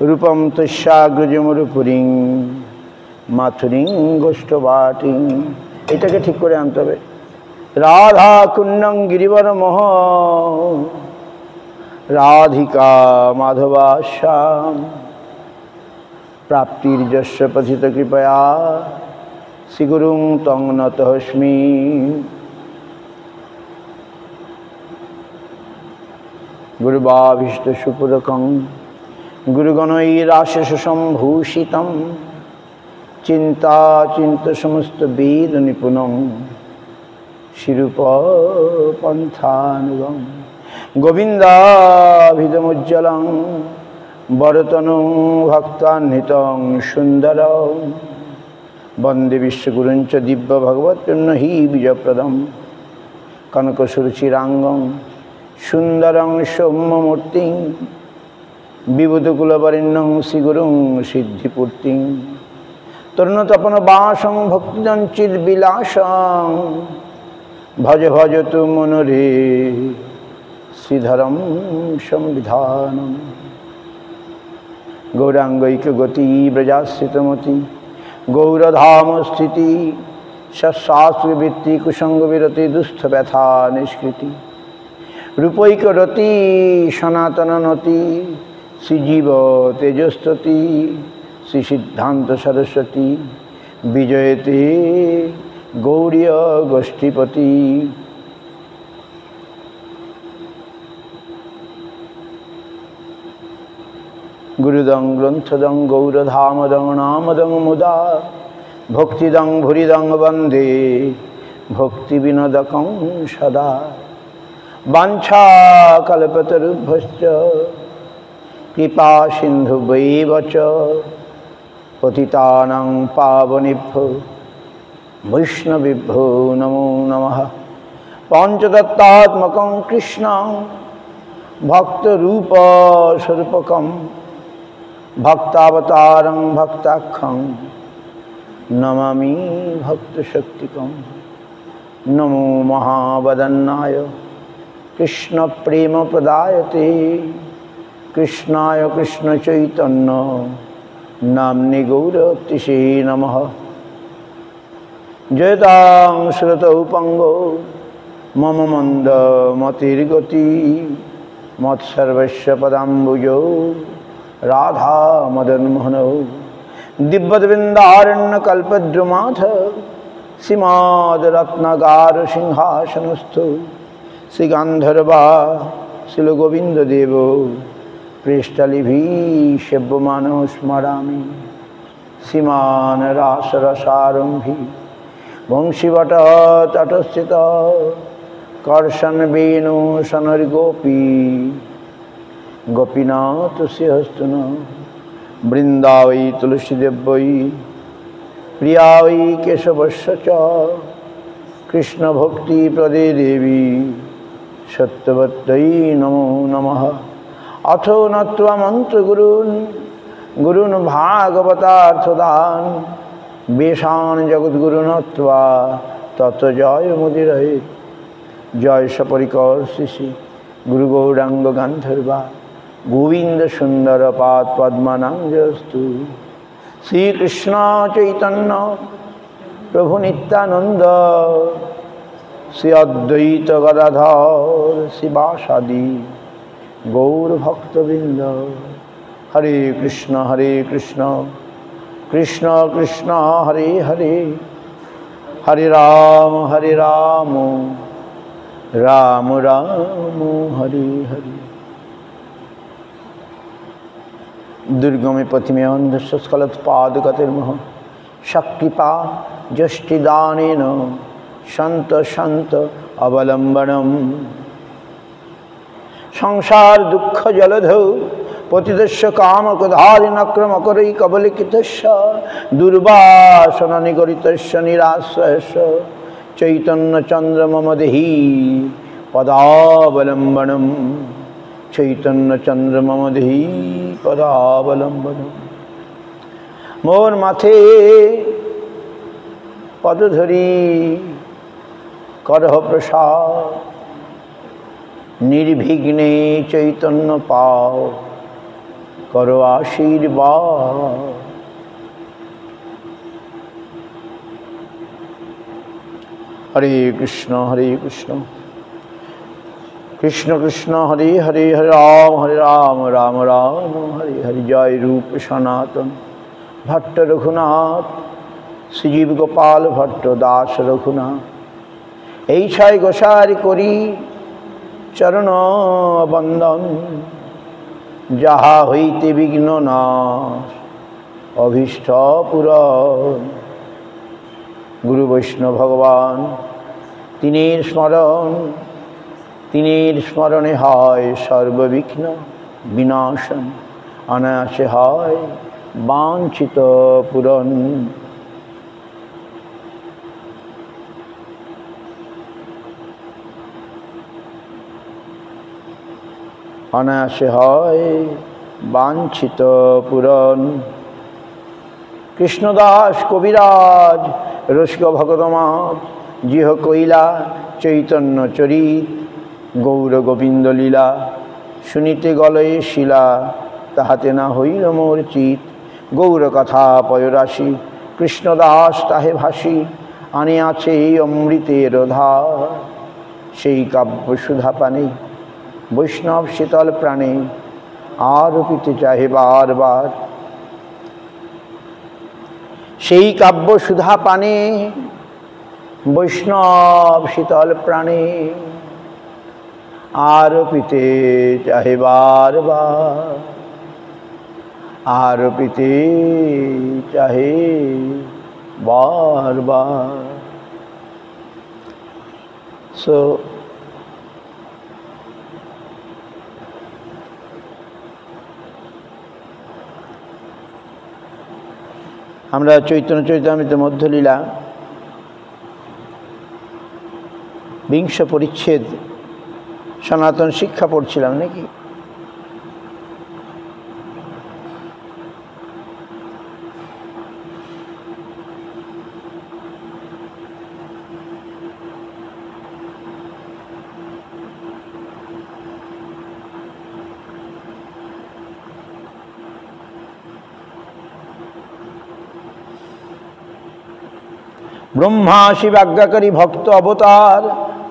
রূপম তস্যাগ্রজমরুপুরিং মাথুরিং গোষ্ঠবাটিং। এটাকে ঠিক করে আনতে হবে। রাধা কুন্ডং গিরিবর মোহ রাধিকা মাধবা শ্যাম প্রাপ্তির যস্য পথিত কৃপয়া শ্রীগুরুং তং নতস্মি। গুরুবাভীষ্ট সুপুরকং গুরুগণৈরাশেষ সম্ভূষিতং চিন্তা চিন্ত সমস্ত বেদ নিপুণং শিরূপ পন্থানুগং গোবিন্দাভিধমুজ্জ্বলং বরতনুং ভক্তান্বিতং সুন্দরং বন্দে বিশ্বগুরুঞ্চ দিব্য ভগবৎপূর্ণ হি বিজয়প্রদম কনকসুরুচিরাঙ্গং সুন্দরং সৌম্যমূর্তিং বিবুধকুলবরেণ্যং শ্রীগুরুং সিদ্ধিপূর্তিং তরুণতপন বাসং ভক্তিদঞ্চিৎবিলাসং ভজ ভজ তু মনোরে শ্রীধরম সংবিধানম। গৌরাঙ্গৈকগতি ব্রজাশ্রিতমতি গৌরধাম স্থিতি সৎশাস্ত্রবৃত্তি কুসঙ্গবিরতি দুস্থ ব্যথা নিষ্কৃতি রূপৈকরতি সনাতননতি শ্রীজীব তেজস্ততি শ্রীসিদ্ধান্ত সরস্বতী বিজয়তে গৌরীয় গোষ্ঠীপতি। গুরুদং গ্রন্থদং গৌরধামদং নামদং মুদা ভক্তিদং ভুরিদং বন্দে ভক্তিবিনোদকং সদা। বাঞ্ছাকল্পতরুভ্যশ্চ কৃপা সিন্ধুভ্যৈব চ পতিতানাং পাবনেভ্যো বৈষ্ণবেভ্যো নমো নমঃ। পঞ্চতত্ত্বাত্মকং কৃষ্ণং ভক্তরূপ স্বরূপকং ভক্তাবতারং ভক্তাখ্যং নমামি ভক্তশক্তিকং। নমো মহাবদন্নায় কৃষ্ণ প্রেম প্রদায়তে কৃষ্ণায় কৃষ্ণ চৈতন্য নাম্নে গৌরতিষে নমঃ। জয়তাং শ্রুতৌ পঙ্গো মম মন্দ মতির্গতি মৎসর্বস্য পদাম্বুজো রাধা মদন মোহনৌ। দিব্যবৃন্দারণ্য কল্পদ্রুমাথ শ্রীমদ রত্নগার সিংহাসনস্থ শ্রীগান্ধর্বা শিলগোবিন্দদেব পৃষ্ঠলিভি সেব্যমানো স্মরামি। শ্রীমান রাসরসারম্ভি বংশীবট তটস্থিত কর্ষণ বেণু সনর্গোপী গোপীনাথ শ্রীহস্তুন। বৃন্দাবৈ তুলসীদেব্যৈ প্রিয়াৈ কেশবস্য চ কৃষ্ণ ভক্তি প্রদে দেবী সত্যবত্যৈ নমো নমঃ। অথ নত্বা মন্ত্রগুরুন গুরুন ভাগবতার্থদান বেশান জগদ্গুরু নত্বা তত জয় মুদিরহিত। জয় সপরিকর শ্রী গুরু গৌরাঙ্গ গান্ধর্বা গোবিন্দ সুন্দর পাদ পদ্মানাঙ্গস্তু। শ্রীকৃষ্ণ চৈতন্য প্রভু নিত্যানন্দ শ্রী অদ্বৈত গদাধর শিবাসাদি গৌর ভক্তবৃন্দ। হরে কৃষ্ণ কৃষ্ণ কৃষ্ণ হরে হরে হরে রাম রাম রাম হরে হরে। দুর্গমে পথিমে অন্ধস্য স্খলৎপাদগতির্মোহ সকৃপা যষ্টিদানেন সন্ত সন্ত অবলম্বনম। সংসার দুঃখ জলধৌ পতিতস্য কামক্রোধাদিনক্রম করৈ কবলিকিতস্য দুর্বাসন নিগরিতস্য নিরাশ্রয়স্য চৈতন্য চন্দ্র মম দেহি পদাবলম্বনম। চৈতন্য চন্দ্র মম দেহি পদাবলম্বনম। মোর মাথে পদধরি করহ প্রসাদ निर्विघ्ने चैतन्य पाओ करो आशीर्वाद। हरे कृष्ण कृष्ण कृष्ण हरे हरे, हरे राम राम राम हरे हरे। जय रूप सनातन भट्ट रघुनाथ, श्रीजीव गोपाल भट्ट दास रघुनाथ। এই ছয় গোসার করি চরণ বন্দন, যাহা হইতে বিঘ্ন নাশ অভীষ্ট পূরণ। গুরু বৈষ্ণব ভগবান তিনের স্মরণ, তিনের স্মরণে হয় সর্ববিঘ্ন বিনাশন। অনায়াসে হয় বাঞ্ছিত পূরণ। অনায়াসে হয় বাঞ্ছিত পূরণ। কৃষ্ণদাস কবিরাজ রসিক ভগতমাত জিহ কৈলা চৈতন্য চরিত। গৌর গোবিন্দ লীলা শুনিতে গলয়ে শিলা, তাহাতে না হইল মোর চিত। গৌর কথা পয়রাশি কৃষ্ণদাস তাহে ভাসি, আনিয়াছে অমৃতের ধার। সেই কাব্য সুধা পানে বৈষ্ণব শীতল প্রাণে, আর পিতে চাহে বারবার। সেই কাব্য সুধা পানে বৈষ্ণব শীতল প্রাণে, আর পিতে চাহে বারবার। আর পিতে চাহে বারবার। সো আমরা চৈতন্য চরিতামৃত মধ্যলীলা বিংশ পরিচ্ছেদ সনাতন শিক্ষা পড়ছিলাম নাকি? ব্রহ্মা শিব আজ্ঞাকারী ভক্ত অবতার,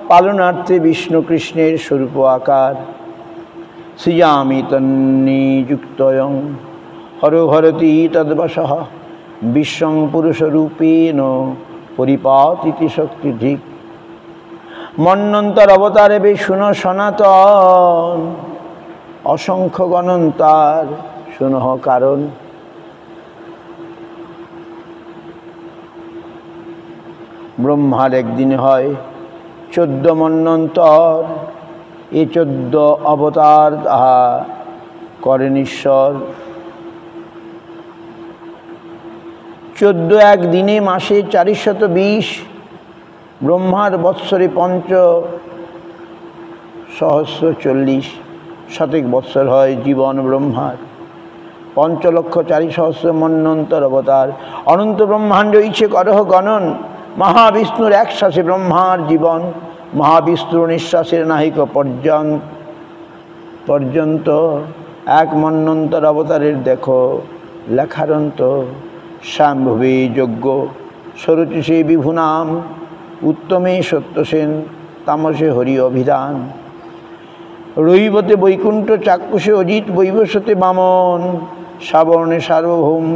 পালনার্থে বিষ্ণু কৃষ্ণের স্বরূপ আকার। সৃজামি তন্নিযুক্তয়ং হরহরতি তদ্বশঃ, বিশ্বং পুরুষরূপেণ পরিপাতিতি শক্তিধিক। মন্বন্তর অবতারে বে শুনো সনাতন, অসংখ্য গণন্তার শুনহ কারণ। ব্রহ্মার একদিন হয় 14 মন্বন্তর, এ 14 অবতার তাহা করেন ঈশ্বর। 14 এক দিনে মাসে 420, ব্রহ্মার বৎসরে 5,040,000 শতক বৎসর হয় জীবন ব্রহ্মার। 5,40,000 মন্বন্তর অবতার, অনন্ত ব্রহ্মাণ্ড ইচ্ছে করহ গণন। মহাবিষ্ণুর এক শ্বাসে ব্রহ্মার জীবন, মহাবিষ্ণুর নিঃশ্বাসের নাহিক পর্যন্ত। এক মন্বন্তর অবতারের দেখো লেখারন্ত। শাম্ভবে যজ্ঞ সরচিষে বিভু নাম, উত্তমে সত্যসেন তামসে হরি অভিধান। রৈবতে বৈকুণ্ঠ চাক্ষুষে অজিত, বৈবস্বতে বামন। সাবর্ণে সার্বভৌম,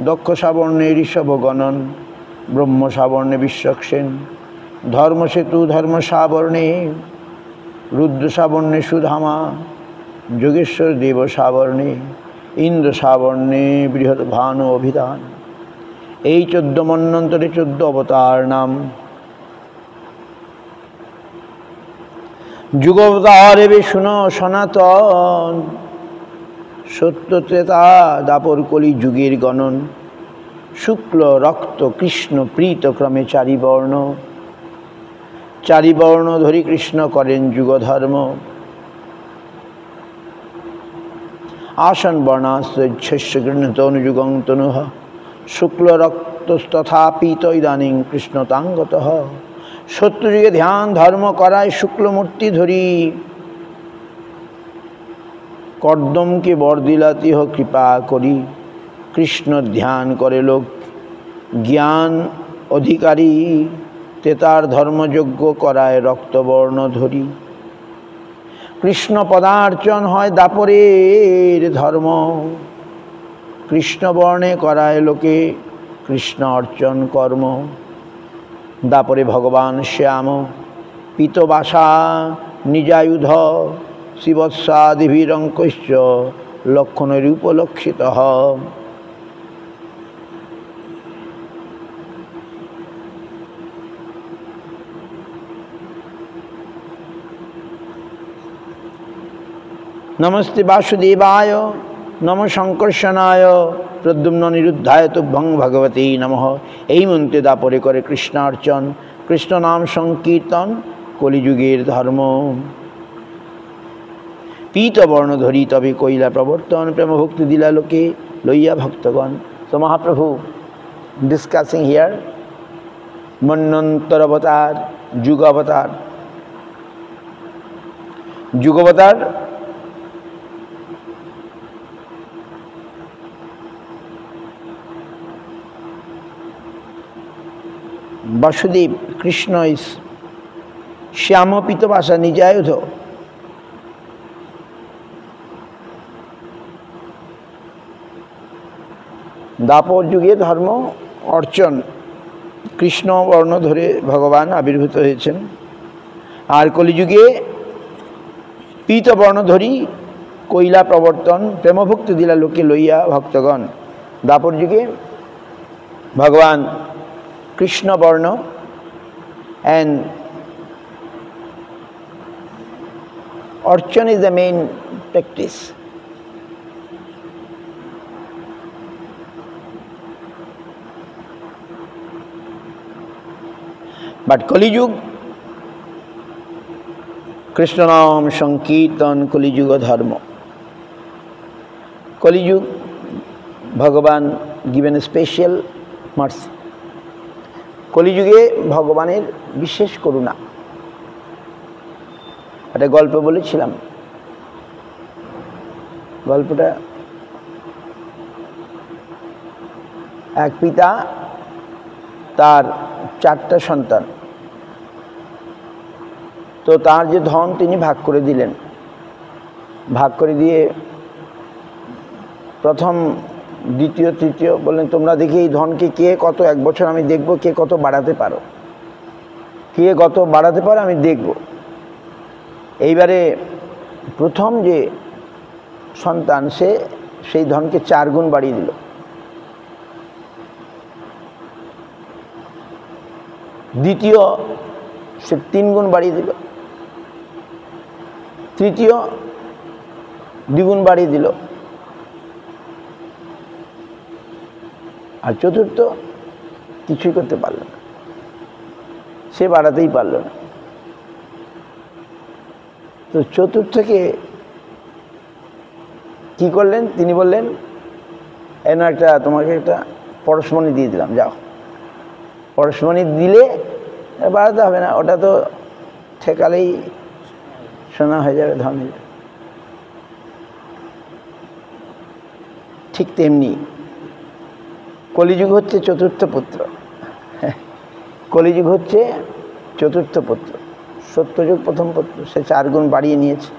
দক্ষ সাবর্ণে ঋষভ গণন। ব্রহ্ম সাবর্ণে বিশ্বক্সেন, ধর্মসেতু ধর্ম সাবর্ণে। রুদ্র সাবর্ণে সুধামা, যোগেশ্বর দেব সাবর্ণে। ইন্দ্র সাবর্ণে বৃহৎ ভানু অভিধান। এই 14 মন্বন্তরে 14 অবতার নাম। যুগবতারে বে শুনো সনাতন, সত্য ত্রেতা দাপর কলি যুগের গণন। শুক্ল রক্ত কৃষ্ণ প্রীত ক্রমে 4 বর্ণ। 4 বর্ণ ধরি কৃষ্ণ করেন যুগধর্ম। আসন বর্ণাশ্রৈচ্ছস্য গৃহীত অনুযুগং তনুঃ, শুক্ল রক্তস্তথা পীত ইদানীং কৃষ্ণতাঙ্গতঃ। সত্যযুগে ধ্যান ধর্ম করায় শুক্লমূর্তি ধরি, কর্দমকে বর দিলাতিহ কৃপা করি, কৃষ্ণ ধ্যান করে লোক জ্ঞান অধিকারী, তেতার ধর্মযজ্ঞ করায় রক্তবর্ণ ধরি। কৃষ্ণ পদার্চন হয় দাপরের ধর্ম, কৃষ্ণবর্ণে করায় লোকে কৃষ্ণ অর্চন কর্ম। দাপরে ভগবান শ্যাম পীতবাসা নিজায়ুধ, শিবৎসাদিভিরঙ্কৈশ্চ লক্ষণরূপলক্ষিত। নমস্তে বাসুদেবায় নম সংকর্ষণায় প্রদ্যুম্ন নিরুদ্ধায় তুভ্যং ভগবতী নমঃ। এই মন্ত্রে দাপরে করে কৃষ্ণার্চন, কৃষ্ণ নাম সংকীর্তন কলিযুগের ধর্ম। পীতবর্ণ ধরি তবে কৈলা প্রবর্তন, প্রেম ভক্তি দিলা লোকে লইয়া ভক্তগণ। So Mahaprabhu discussing here Manvantar avatar, Yuga avatar. Yuga avatar Vasudev, Krishna is Shyama Pitavasa Nijayudha. Dwapar যুগে ধর্ম অর্চন, কৃষ্ণ বর্ণ ধরে ভগবান আবির্ভূত হয়েছেন। আর কলিযুগে পীতবর্ণ ধরি কৈলা প্রবর্তন, প্রেমভক্তি দিলা লোকে লইয়া ভক্তগণ। দাপর যুগে ভগবান কৃষ্ণ বর্ণ and archan is the main practice. But Kali Yuga, Krishna Nam Sankirtan Kali Yuga Dharma. Kali Yuga, Bhagavan given a special mercy. Kali Yuga ভগবানের বিশেষ করুণা। একটা গল্প বলেছিলাম, গল্পটা এক পিতা তার 4টা সন্তান, তো তার যে ধন তিনি ভাগ করে দিলেন। ভাগ করে দিয়ে প্রথম, দ্বিতীয়, তৃতীয় বললেন তোমরা দেখি এই ধনকে কে কত, 1 বছর আমি দেখব কে কত বাড়াতে পারো, কে কত বাড়াতে পারো আমি দেখব। এইবারে প্রথম যে সন্তান সে সেই ধনকে 4 গুণ বাড়িয়ে দিল। দ্বিতীয় সে 3 গুণ বাড়িয়ে দিল, তৃতীয় 2 গুণ বাড়িয়ে দিল, আর চতুর্থ কিছুই করতে পারল না, সে বাড়াতেই পারল না। তো চতুর্থকে কি করলেন, তিনি বললেন এন একটা তোমাকে একটা পরশমণি দিয়ে দিলাম, যাও। পরশমণি দিলে বাড়াতে হবে না, ওটা তো ঠেকালেই সোনা হয়ে যাবে, ধন হয়ে যাবে। ঠিক তেমনি কলিযুগ হচ্ছে চতুর্থ পুত্র। কলিযুগ হচ্ছে চতুর্থ পুত্র। সত্যযুগ প্রথম পুত্র, সে 4 গুণ বাড়িয়ে নিয়েছে।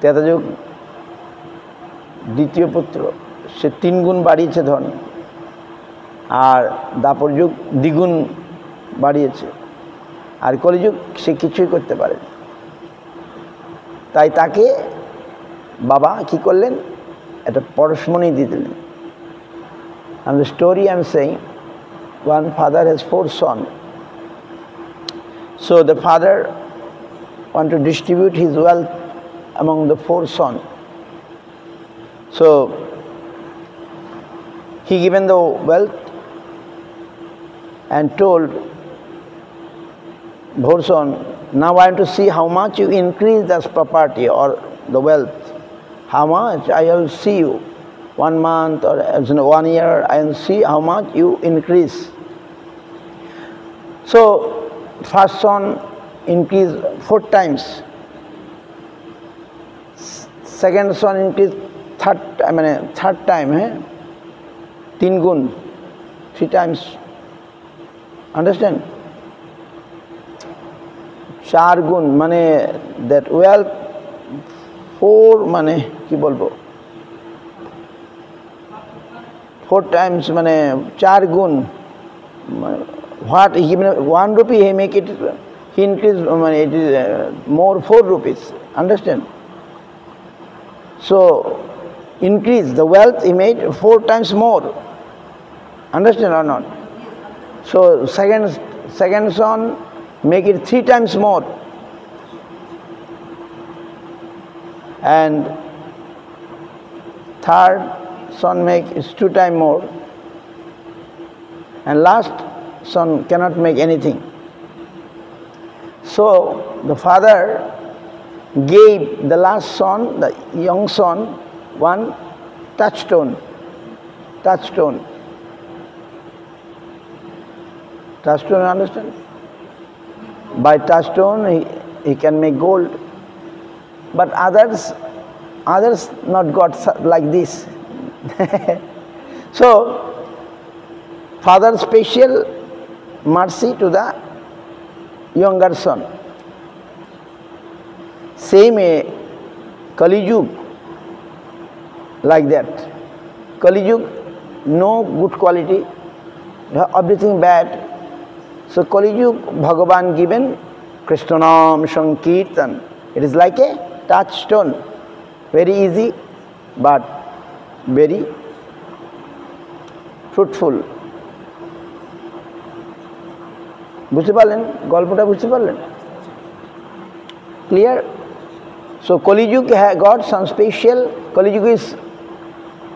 ত্রেতাযুগ দ্বিতীয় পুত্র, সে 3 গুণ বাড়িয়েছে ধন। আর দাপর যুগ 2 গুণ বাড়িয়েছে। আর কলিযুগ সে কিছুই করতে পারে না। তাই তাকে বাবা কি করলেন, একটা পরশমণি দিয়ে দিলেন। And the story I am saying, one father has 4 sons. So the father want to distribute his wealth among the 4 sons. So he given the wealth and told Bhorson, now I want to see how much you increase this property or the wealth. How much I will see you. 1 month or 1 year, I will see how much you increase. So first son increased 4 times. second son increase third time, 3 gun, 3 times. Understand? 4 gun মানে that wealth 4 মানে কি বলবো 4 times মানে 4 গুণ what he 1 rupee he make it he increase it is more 4 rupees. Understand? So increase the wealth he made 4 times more. Understand or not? So second son make it 3 times more, and third son make is 2 times more, and last son cannot make anything. So the father gave the last son, the young son, one touchstone. Touchstone, understand? By touchstone he can make gold, but others not got like this. So father special mercy to the younger son. Same Kali Yuga like that. Kali Yuga no good quality, everything bad. So Kali Yuga Bhagavan given Krishna Nam Sankirtan. It is like a touchstone, very easy but very fruitful. বুঝতে পারলেন গল্পটা? বুঝতে পারলেন? Clear? So Kali Yuga got some special. Kali Yuga is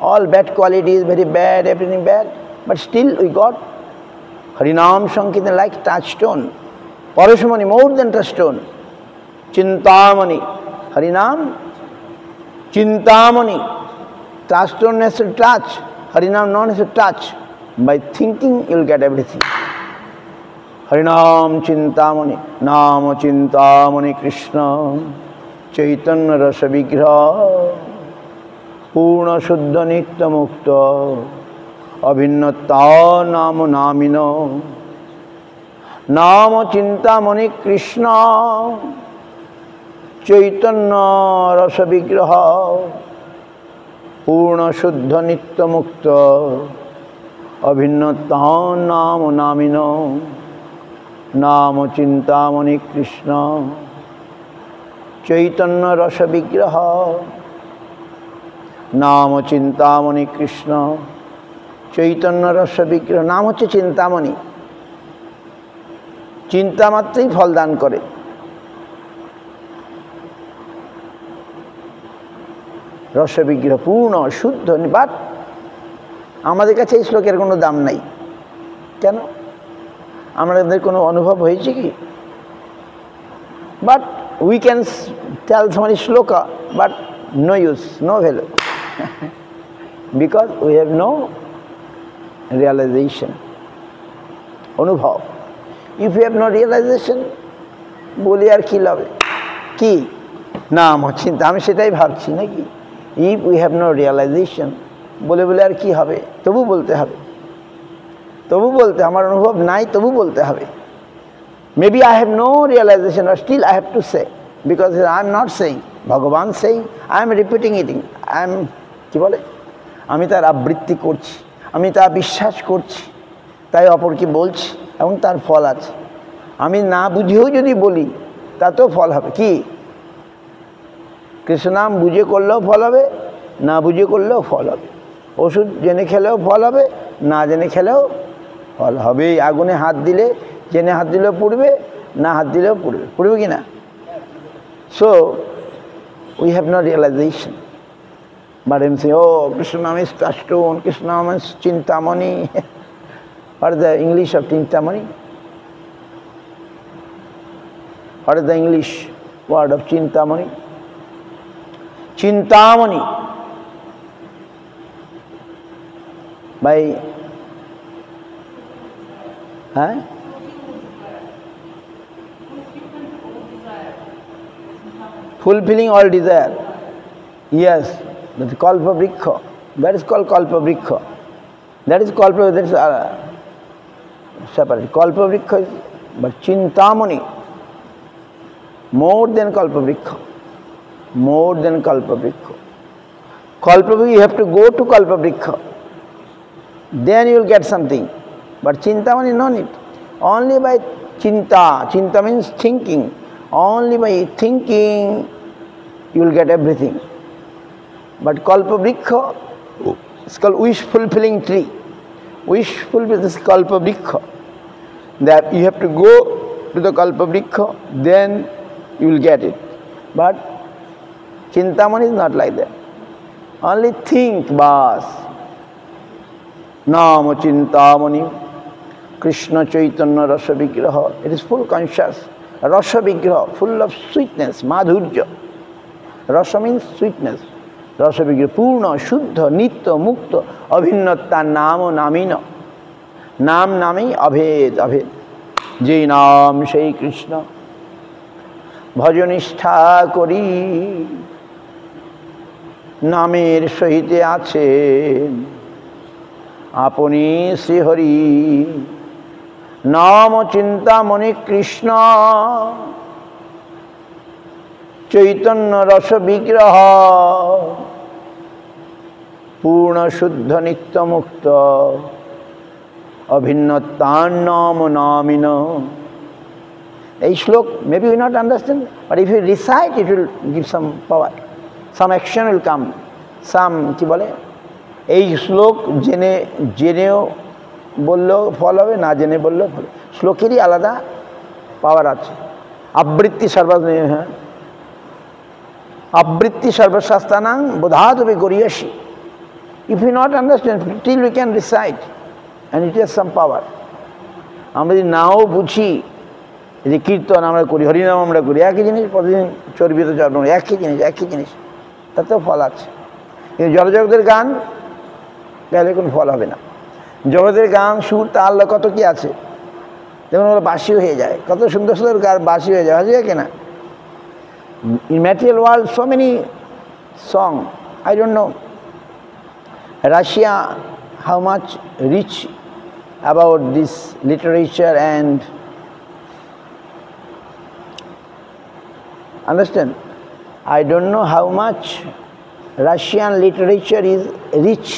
all bad qualities, very bad, everything bad, but still we got Harinam Sankirtan like touchstone. Parashamani more than touchstone. Chintamani. Harinam Chintamani. Touchstone has to touch. Harinam not has to touch. By thinking you will get everything. Harinam Chintamani. Nama Chintamani Krishna Chaitanya Rasa Vigraha Purna Shuddha Nitya Mukta Abhinnata Nama Namino Nama Chintamani Krishna Chaitanya Rasa Vigraha Purna Shuddha Nitya Mukta Abhinnata Nama Namino Nama Chintamani Krishna Chaitanya Rasa Vigraha Nama Chintamani Krishna Chaitanya Rasa Vigraha. নাম হচ্ছে চিন্তামণি, চিন্তা মাত্রই ফল দান করে। রস বিগ্রহ পূর্ণ শুদ্ধ। বাট আমাদের কাছে এই শ্লোকের কোনো দাম নাই। কেন? আমাদের কোনো অনুভব হয়েছে কি? But we can tell somebody shloka, but no use, no value, because we have no realization, anubhav. If we have no realization, বলি আর কি লাভ? কি নাম চিন্তা, আমি সেটাই ভাবছি নাকি? If we have no realization, বলে আর কি হবে? তবু বলতে হবে, তবু বলতে, আমার অনুভব নাই তবু বলতে হবে। Maybe I have no realization, but still I have to say, because I am not saying, Bhagavan saying, I am repeating it. I am কি বলে, আমি তার আবৃত্তি করছি, আমি তা বিশ্বাস করছি, তাই অপরকে বলছি এবং তার ফল আছে। আমি না বুঝেও যদি বলি তাতেও ফল হবে। কি? কৃষ্ণনাম বুঝে করলেও ফল হবে, না বুঝে করলেও ফল হবে। ওষুধ জেনে খেলেও ফল হবে, না জেনে খেলেও ফল হবে। আগুনে হাত দিলে জেনে হাত দিলেও পুড়বে, না হাত দিলেও পুড়বে। পুড়বে কি না? So we have no realization, but I'm saying, oh, Krishna Nam is touchstone, Krishna Nam is Chintamani. What is the English of Chintamani? What is the English word of Chintamani? Chintamani. By fulfilling all desire. Yes, that is kalpa vriksha. That is called kalpa vriksha. That is kalpa, that is separate. Kalpa vriksha is, but Chintamani, more than kalpa vriksha. More than kalpa vriksha. Kalpa vriksha, you have to go to kalpa vriksha. Then you will get something. But Chintamani, no need. Only by chinta. Chinta means thinking. Only by thinking you will get everything. But kalpa vriksha is called wish fulfilling tree. Wish fulfilling, this is kalpa vriksha. That you have to go to the kalpa vriksha, then you will get it. But Chintamani is not like that. Only think, bas. Nama Chintamani, Krishna Chaitanya Rasa Vigraha. It is full conscious. Rasa Vigraha, full of sweetness, madhurya. Rasa means sweetness. Rasa Vigraha, Purna, Shuddha, Nitya, Mukta, Abhinnatta, Namo, Namina. Nam, Nami, Abhed, Abhed. Jai Nam, Shai Krishna. Bhajanistha kori, Namer Sahite ache, Aponi Sri Hari, Nama Chintamani Krishna, Chaitanya Rasa Vigraha, Purna Shuddha Nitya Mukta, Abhinnatta Namo Namina. A shlok, maybe you will not understand, but if you recite, it will give some power. Some action will come. Some, কি বলে? এই শ্লোক জেনেও বললেও ফল হবে, না জেনে বললেও ফল। শ্লোকেরই আলাদা পাওয়ার আছে। আবৃত্তি হ্যাঁ, আবৃত্তি সর্বশাস্ত্রানাং বোধাতবে গরিয়সী। If you not understand, till we can recite, and it has some power. আমরা যদি নাও বুঝি, যে কীর্তন আমরা করি, হরিনাম আমরা করি, একই জিনিস, প্রতিদিন চর্বিত চর্বণ, একই জিনিস, তাতেও ফল আছে। কিন্তু জড়জগতের গান তাহলে কোনো ফল হবে না। জগতের গান, সুর, তাল কত কি আছে, যেমন ওরা বাসি হয়ে যায়, কত সুন্দর সুন্দর গান বাসি হয়ে যায়, হয়ে কিনা? In material world, so many songs, I don't know. Russia, how much rich about this literature and understand? I don't know how much Russian literature is rich,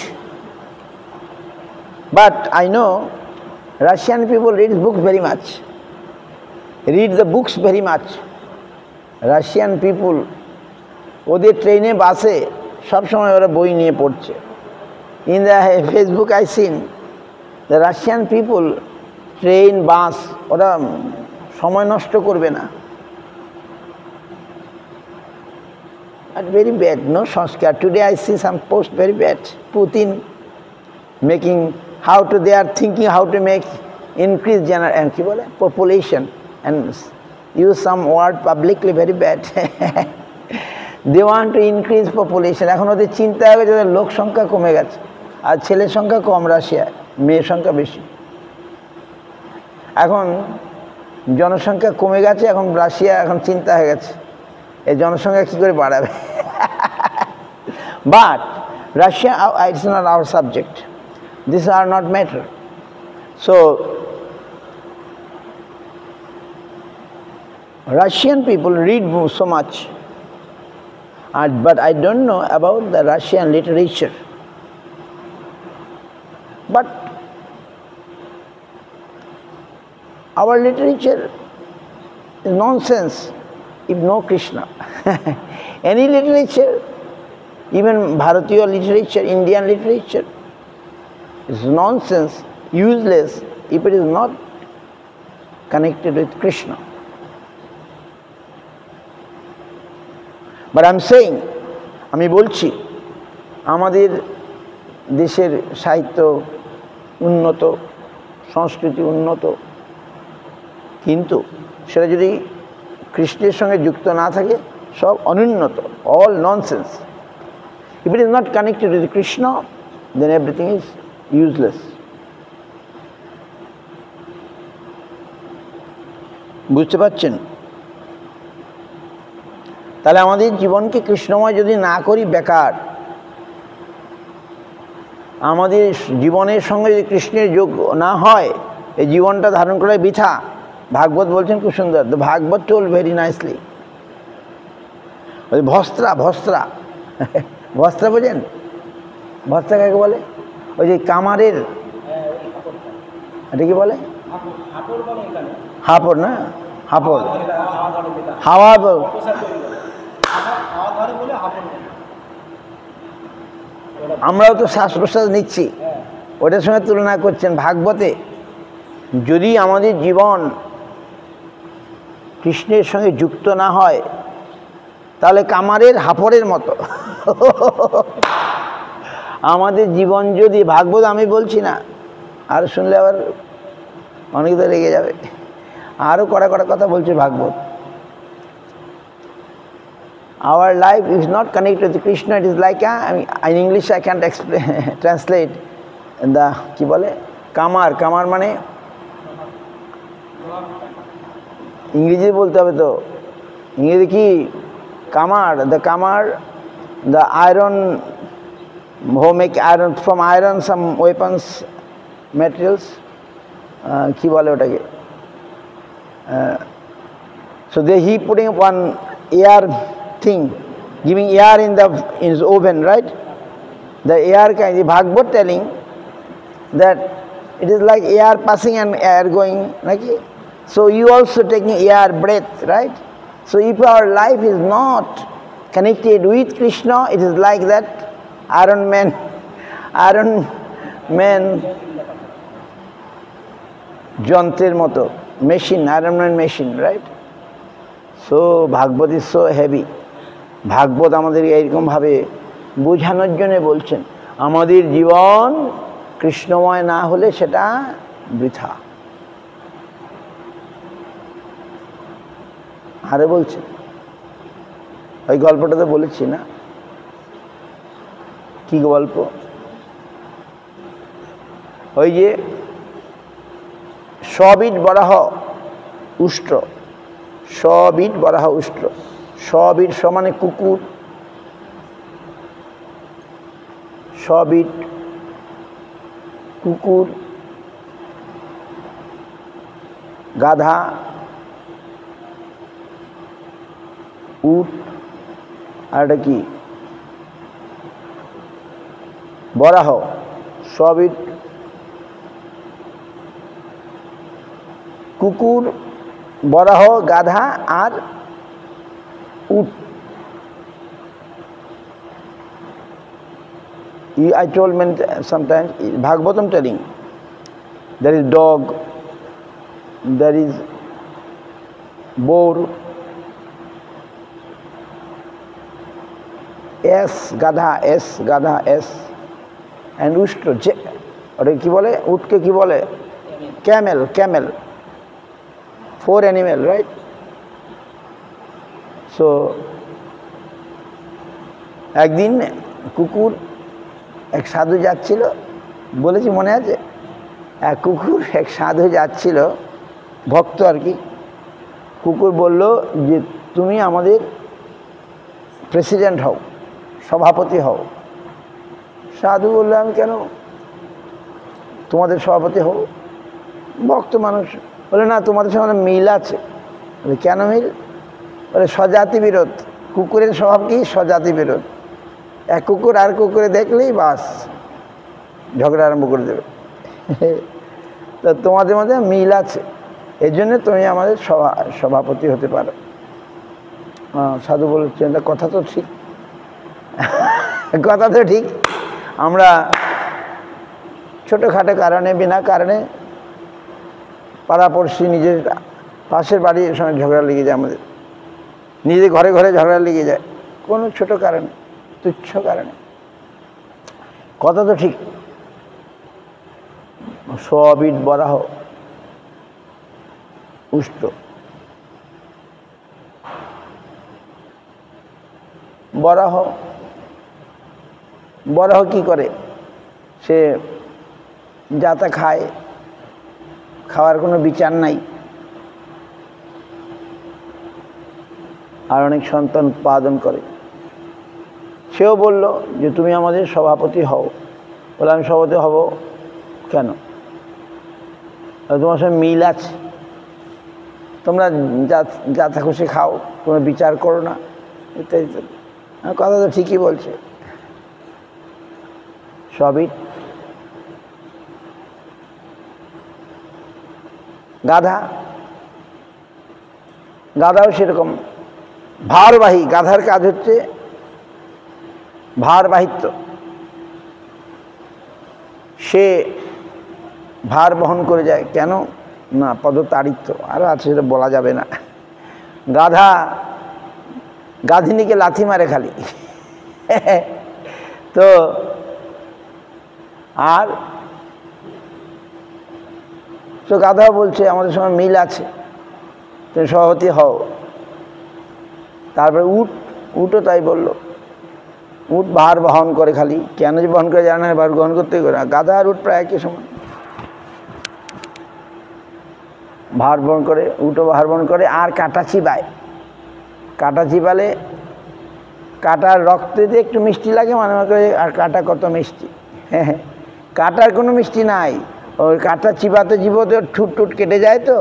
but I know Russian people read books very much, read the books very much. Russian people, ওদের ট্রেনে বাসে সব সময় ওরা বই নিয়ে পড়ছে। In the Facebook I seen the Russian people train, বাস, ওরা সময় নষ্ট করবে না। But very bad, no sanskar. Today I see some post very bad. Putin making they are thinking how to make increase and population and use some word publicly very bad. They want to increase population. এখন ওদের চিন্তা হবে যে লোক সংখ্যা কমে গেছে, আর ছেলের সংখ্যা কম রাশিয়ায়, মেয়ের সংখ্যা বেশি। এখন জনসংখ্যা কমে গেছে, এখন রাশিয়া এখন চিন্তা হয়ে গেছে এই জনসংখ্যা কী করে বাড়াবে। But Russia, it's not our subject. These are not matter. So Russian people read so much, but I don't know about the Russian literature. But our literature is nonsense if no Krishna. Any literature, even Bharatiya literature, Indian literature, is nonsense, useless if it is not connected with Krishna. But I am saying, আমি বলছি আমাদের দেশের সাহিত্য উন্নত, সংস্কৃতি উন্নত, কিন্তু সেটা যদি কৃষ্ণের সঙ্গে যুক্ত না থাকে সব অনুন্নত, all nonsense. If it is not connected with Krishna, then everything is useless. বুঝতে পারছেন? তাহলে আমাদের জীবনকে কৃষ্ণময় যদি না করি বেকার। আমাদের জীবনের সঙ্গে যদি কৃষ্ণের যোগ না হয় এই জীবনটা ধারণ করা বৃথা। ভাগবত বলছেন খুব সুন্দর, the Bhagwat told very nicely. ওই ভস্ত্রা ভস্ত্রা ভস্ত্রা বোঝেন? ভস্ত্রা কাকে বলে? ওই যে কামারের, এটা কি বলে? হাপড় না, হাপড়, হাওয়া। আমরাও তো শ্বাস প্রশ্বাস নিচ্ছি, ওটার সঙ্গে তুলনা করছেন ভাগবতে। যদি আমাদের জীবন কৃষ্ণের সঙ্গে যুক্ত না হয় তাহলে কামারের হাপড়ের মতো। আমাদের জীবন যদি, ভাগবত আমি বলছি না, আর শুনলে আবার অনেক তো লেগে যাবে, আরও কড়া কড়া কথা বলছে ভাগবত। Our life is not connected to Krishna. It is like in English I can't explain, translate the কি বলে কামার। কামার মানে ইংরেজি বলতে হবে তো। ইংরেজি কি কামার? The কামার, the iron, who make iron from iron some weapons materials, কি বলে ওটাকে? So he putting one air thing, giving air in his oven, right? The air kind. The Bhagavad telling that it is like air passing and air going, like. So you also taking air breath, right? So if our life is not connected with Krishna, it is like that Iron Man যন্ত্রের মতো, machine, Iron Man machine, right? So Bhagavad is so heavy. ভাগবত আমাদের এইরকমভাবে বোঝানোর জন্য বলছেন আমাদের জীবন কৃষ্ণময় না হলে সেটা বৃথা। আরে বলছেন, ওই গল্পটা তো বলেছি না? কি গল্প? ওই যে সবিট বরাহ উষ্ট্র, সবিট বরাহ উষ্ট্র। সবিট সমানে কুকুর, সবিট কুকুর, গাধা, উট, আর এটা কি বরাহ। সবিট কুকুর, বরাহ, গাধা আর উট। I told many sometimes, Bhagavatam telling, there is dog, there is boar, S, গাধা, S, গাধা, S, and উষ্ট্র। ওটা কি বলে? উটকে কি বলে? Camel, Camel. 4 animal, right? So একদিন কুকুর, এক সাধু যাচ্ছিল, বলেছি মনে আছে? এক কুকুর এক সাধু যাচ্ছিল, ভক্ত আর কি। কুকুর বলল যে তুমি আমাদের প্রেসিডেন্ট হও, সভাপতি হও। সাধু বলল আমি কেন তোমাদের সভাপতি হও? ভক্ত মানুষ বলে না, তোমাদের সঙ্গে মিল আছে। বলে কেন মিল? বলে স্বজাতি বিরোধ। কুকুরের স্বভাব কি? স্বজাতি বিরোধ। এক কুকুর আর কুকুরে দেখলেই বাস ঝগড়া আরম্ভ করে দেবে। তো তোমাদের মধ্যে মিল আছে, এর জন্য তুমি আমাদের সভাপতি হতে পারো। সাধু বলছেন কথা তো ঠিক, কথা তো ঠিক। আমরা ছোটোখাটো কারণে, বিনা কারণে পাড়াপড়শি, নিজের পাশের বাড়ির সঙ্গে ঝগড়া লেগে যায়, আমাদের নিজের ঘরে ঘরে ঝগড়া লেগে যায় কোনো ছোট কারণে, তুচ্ছ কারণে। কথা তো ঠিক। সবিট বরাহ উষ্ট্র। বরাহ, বরাহ কি করে? সে যাতা খায়, খাওয়ার কোনো বিচার নাই। আর অনেক সন্তান উৎপাদন করে। সেও বলল যে তুমি আমাদের সভাপতি হও। বলে আমি সভাপতি হব কেন? তোমার সঙ্গে মিল আছে, তোমরা যা থাকো সে খাও, তোমরা বিচার করো না, ইত্যাদি ইত্যাদি। কথা তো ঠিকই বলছে। সবই গাধাও সেরকম ভারবাহী। গাধার কাজ হচ্ছে ভারবাহিত্ব, সে ভার বহন করে যায়। কেন না? পদতাড়িত্ব আরও আছে, সেটা বলা যাবে না। গাধিনীকে লাথি মারে খালি। তো আর তো গাধাও বলছে আমাদের সঙ্গে মিল আছে, তুমি সভাপতি হও। তারপরে উটও তাই বলল। উট ভার বহন করে খালি, কেন যে বহন করে জানে না, ভার গ্রহণ করতেই করে। গাধা আর উট প্রায় একই সমান, ভার বহন করে, উটও ভার বহন করে। আর কাঁটা চিবায়। কাঁটা চিবালে কাঁটার রক্তে একটু মিষ্টি লাগে মনে করে। আর কাঁটা কত মিষ্টি! হ্যাঁ, কাঁটার কোনো মিষ্টি নাই। ওই কাঁটা চিবাতে চিবাতে ঠুট কেটে যায়, তো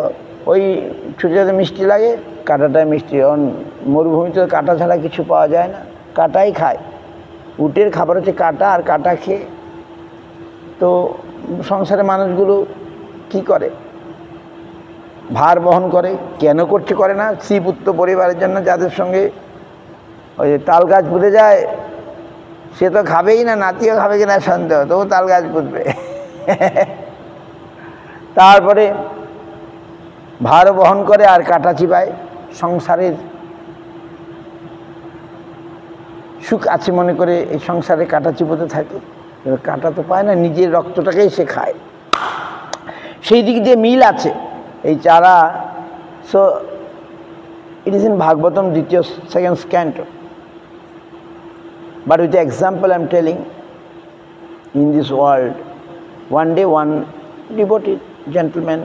ওই ছুটে যেতে মিষ্টি লাগে, কাঁটাটাই মিষ্টি। মরুভূমিতে কাঁটা ছাড়া কিছু পাওয়া যায় না, কাঁটাই খায়। উটের খাবার হচ্ছে কাঁটা, আর কাঁটা খেয়ে তো সংসারে মানুষগুলো কি করে? ভার বহন করে। কেন করছে করে না? শ্রীপুত্র পরিবারের জন্য, যাদের সঙ্গে ওই তাল গাছ পুঁতে যায়, সে তো খাবেই না, নাতিও খাবে কিনা সন্দেহ, তবু তাল গাছ পুঁতবে। তারপরে ভার বহন করে আর কাঁটা চিবায়। সংসারের সুখ আছে মনে করে এই সংসারে কাঁটা চিবোতে থাকে। কাঁটা তো পায় না, নিজের রক্তটাকেই সে খায়। সেই দিক দিয়ে মিল আছে এই চারা। So it is in Bhagavatam দ্বিতীয় second স্ক্যান্টো। But with the example I am telling, in this world, one day one devoted gentleman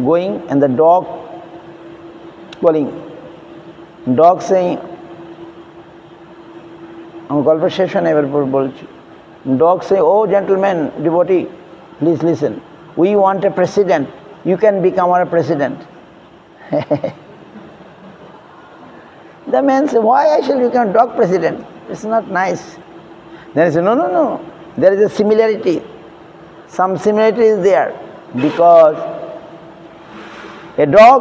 going and the dog calling, dog saying, আমার গল্প শেষ হয় না, এবার বলছি। Dog say, oh gentleman, devotee, please listen, we want a president, you can become our president. The man said, why I shall become dog president? It's not nice. Then he said, no, there is a similarity. Some similarity is there, because a dog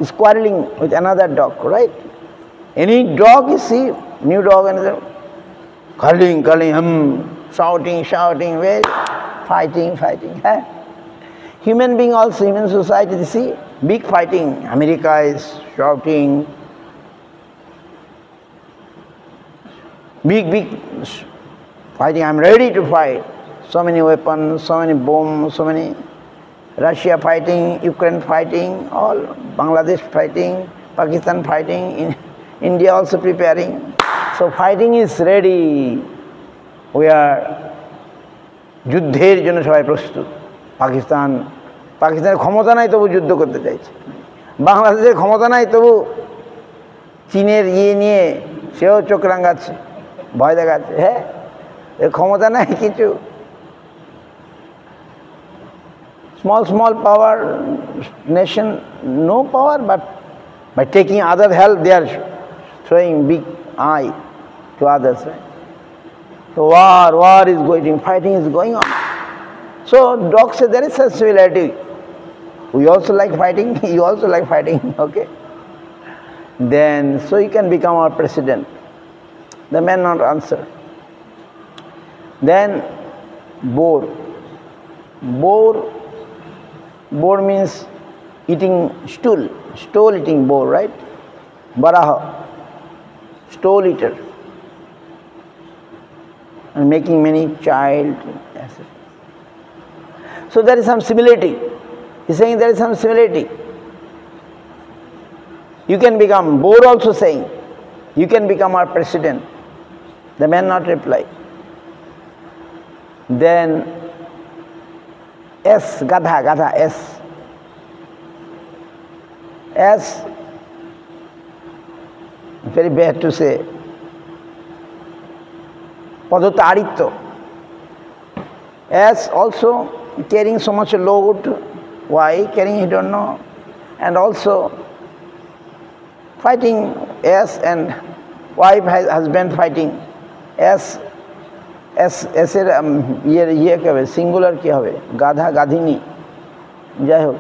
is quarreling with another dog, right? Any dog you see, new dog, and calling, shouting, well, fighting. Huh? Human being also, human society, you see, big fighting. America is shouting, big fighting. I'm ready to fight. So many weapons, so many bombs, so many. Russia fighting, Ukraine fighting, all. Bangladesh fighting, Pakistan fighting, India also preparing. So fighting is ready. We are যুদ্ধের জন্য সবাই প্রস্তুত। পাকিস্তানের ক্ষমতা নাই, তবু যুদ্ধ করতে চাইছে। বাংলাদেশের ক্ষমতা নাই, তবু চীনের নিয়ে সেও চোখ রাঙাচ্ছে, ভয় দেখাচ্ছে। হ্যাঁ, এর ক্ষমতা নাই কিছু। Small power nation, no power, but by taking other help, they are showing big eye to others. Right? So war is going, fighting is going on. So dog says there is a similarity. We also like fighting, you also like fighting, okay? Then, so you can become our president. The man not answer. Then boar means eating stool eating boar, right? Baraha, stool eater, and making many child. So there is some similarity. He's saying there is some similarity. You can become, boar also saying, you can become our president. The man not reply. Then Gadha, S very bad to say. Padataritya. As also carrying so much load. Why carrying, he don't know. And also fighting as and wife, husband fighting. As এর ইয়ে কী হবে, singular কী হবে, গাধা গাধিনী, যাই হোক,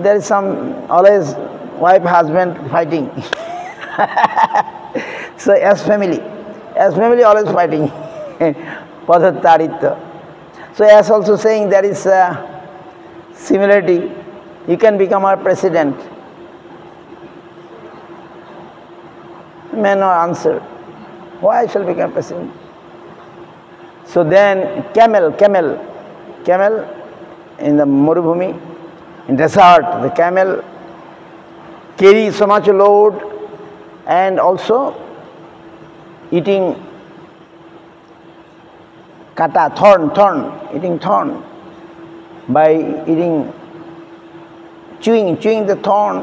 there is some always wife husband fighting. So as family always fighting. Padataritya. So as also saying there is a similarity, you can become our president. May not answer, why I shall become president? So then camel in the Marubhumi, in desert, the camel carries so much load and also eating kata, thorn, eating thorn, by eating, chewing the thorn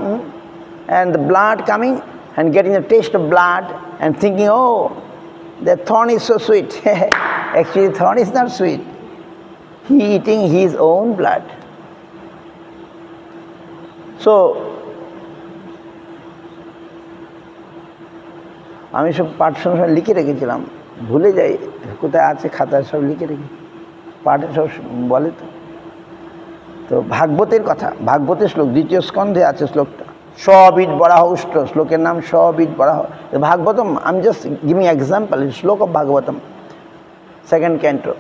and the blood coming and getting the taste of blood and thinking, oh, the thorn is so sweet. Actually, thorn is not sweet. He eating his own blood. So, আমি সব পাঠ সময় লিখে রেখেছিলাম, ভুলে যাই কোথায় আছে খাতায়, সব লিখে রেখে পাঠে সব বলে। তো ভাগবতের কথা, ভাগবতের শ্লোক, দ্বিতীয় স্কন্ধে আছে শ্লোকটা, স্ববিদ বরাহ উষ্ট্র, শ্লোকের নাম স্ববিদ বরাহ। Bhagavatam, I am just giving example, শ্লোক অফ ভাগবতম, সেকেন্ড ক্যান্টো,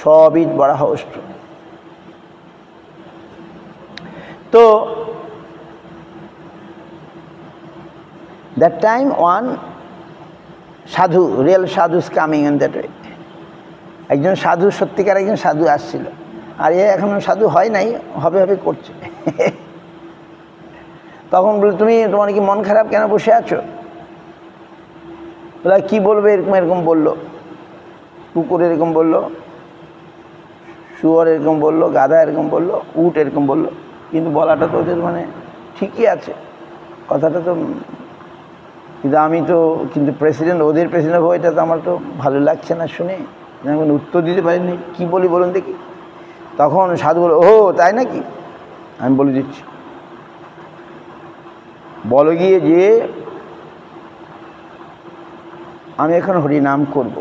স্ববিদ বরাহ উষ্ট্র। তো that time one sadhu, real sadhu is coming in that way. একজন সাধু, সত্যিকার একজন সাধু আসছিল, আর এ এখনো সাধু হয় নাই, হবে করছে। তখন বলে, তোমার কি মন খারাপ, কেন বসে আছো? বলে কি বলবে, এরকম বললো, কুকুর এরকম বললো, শুয়োর এরকম বললো, গাধা এরকম বললো, উট এরকম বললো, কিন্তু বলাটা তো ওদের মানে ঠিকই আছে, কথাটা তো, কিন্তু আমি তো কিন্তু প্রেসিডেন্ট, ওদের প্রেসিডেন্ট হবো, এটা তো আমার তো ভালো লাগছে না শুনে, আমি উত্তর দিতে পারিনি, কী বলি বলুন দেখি। তখন সাধু বলো, ও তাই নাকি, আমি বলে দিচ্ছি, বলো গিয়ে যে আমি এখন হরিনাম করব,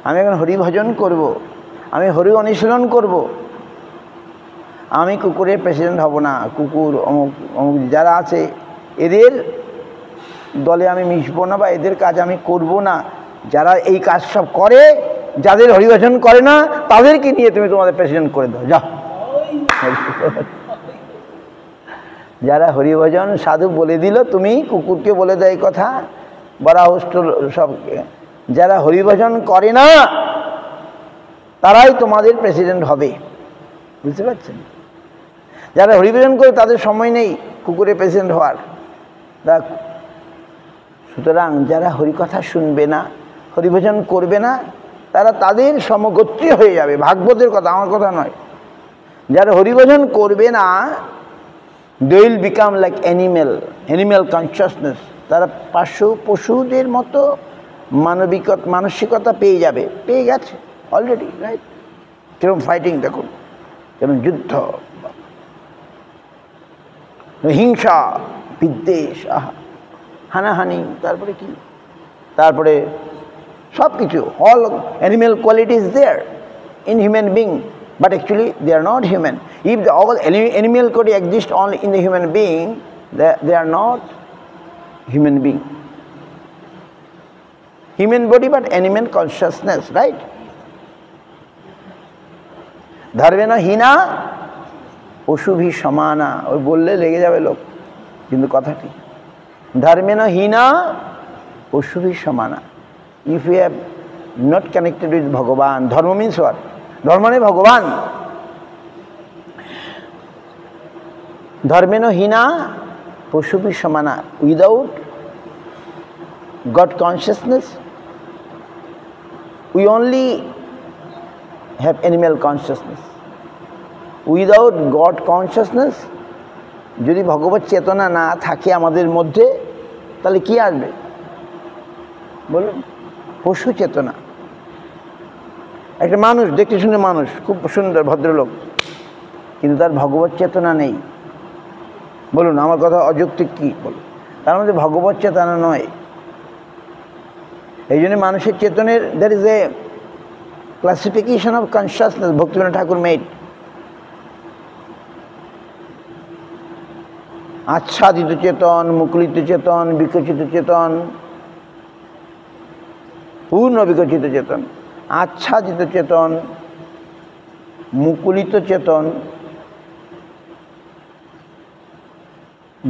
আমি এখন হরি ভজন করব, আমি হরি অনুশীলন করব, আমি কুকুরের প্রেসিডেন্ট হব না, কুকুর অমুক অমুক যারা আছে এদের দলে আমি মিশবো না, বা এদের কাজ আমি করব না, যারা এই কাজ সব করে, যাদের হরিভজন করে না তাদেরকে নিয়ে তুমি তোমাদের প্রেসিডেন্ট করে দাও, যাও। যারা হরিভজন সাধু বলে দিল, তুমি কুকুরকে বলে দেয় কথা, বরাহষ্ট সবকে, যারা হরিভজন করে না তারাই তোমাদের প্রেসিডেন্ট হবে, বুঝতে পারছেন? যারা হরিভজন করে তাদের সময় নেই কুকুরের প্রেসিডেন্ট হওয়ার। সুতরাং যারা হরিকথা শুনবে না, হরিভজন করবে না, তারা তাদের সমগোত্রী হয়ে যাবে, ভাগবতের কথা, আমার কথা নয়। যারা হরিভজন করবে না, they will become like animal consciousness, তারা পশুদের মতো মানসিকতা পেয়ে যাবে, পেয়ে গেছে অলরেডি, রাইট? কিরকম ফাইটিং দেখুন, কিরকম যুদ্ধ, হিংসা, বিদ্বেষ, হানাহানি, তারপরে কি, তারপরে সব কিছু, all animal qualities there in human being, but actually they are not human. If all animal quality exist only in the human being, they are not human being. Human body but animal consciousness, right? ধর্মেন Heena পশুভি সমানা, ওই বললে লেগে যাবে লোক, কিন্তু কথাটি ধর্মেন Heena পশুভি সমানা। If you have not connected with Bhagavan, dharma means what? Dharma means Bhagavan. Dharmeno hina pashubi samana. Without God consciousness, we only have animal consciousness. Without God consciousness, যদি ভগবত চেতনা না থাকে আমাদের মধ্যে, তাহলে কি আসবে বলুন? পশু চেতনা। একটা মানুষ, দেখতে শুনে মানুষ, খুব সুন্দর ভদ্রলোক, কিন্তু তার ভগবত চেতনা নেই। বলুন আমার কথা অযৌক্তিক কি? বলুন, তার মধ্যে ভগবত চেতনা নয়। এই জন্য মানুষের চেতনের there is a classification of consciousness Bhaktivinoda Thakur made. আচ্ছাদিত চেতন, মুকুলিত চেতন, বিকশিত চেতন, পূর্ণ বিকশিত চেতন। আচ্ছাদিত চেতন, মুকুলিত চেতন,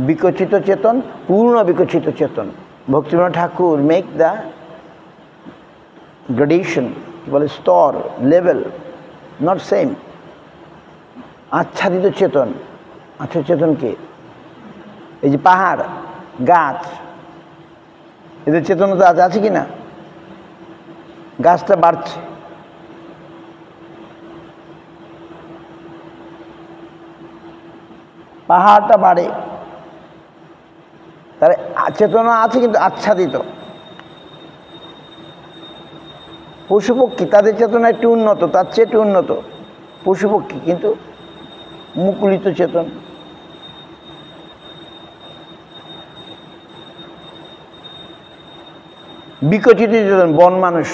বিকশিত চেতন, পূর্ণ বিকশিত চেতন। ভক্তিবিনোদ ঠাকুর মেক দ্য গ্রেডেশন, বলে স্তর, লেভেল, নট সেম। আচ্ছাদিত চেতন, আচ্ছা চেতনকে, এই যে পাহাড়, গাছ, এদের চেতনতা আছে কি না? গাছটা বাড়ছে, পাহাড়টা বাড়ে, তার চেতনা আছে কিন্তু আচ্ছাদিত। পশুপক্ষী তাদের চেতনা একটু উন্নত, তার চেয়ে একটু উন্নত পশুপক্ষী, কিন্তু মুকুলিত চেতন। বিকশিত চেতন বন মানুষ,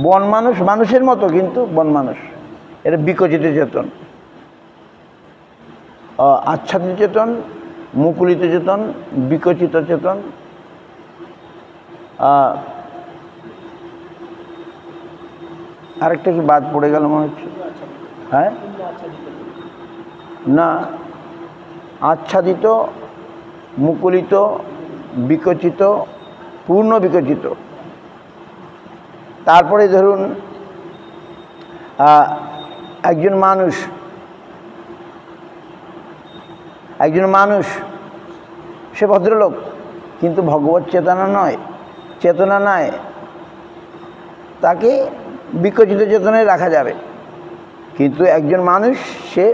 বন মানুষ মানুষের মতো কিন্তু বন মানুষ, এটা বিকশিত চেতন। আচ্ছাদিত চেতন, মুকুলিত চেতন, বিকশিত চেতন। আরেকটা কি বাদ পড়ে গেল মনে হচ্ছে? হ্যাঁ না, আচ্ছাদিত, মুকুলিত, বিকশিত, পূর্ণ বিকশিত। তারপরে ধরুন একজন মানুষ সে ভদ্রলোক, কিন্তু ভগবত চেতনা নয়, চেতনা নয়, তাকে বিকশিত চেতনায় রাখা যাবে। কিন্তু একজন মানুষ সে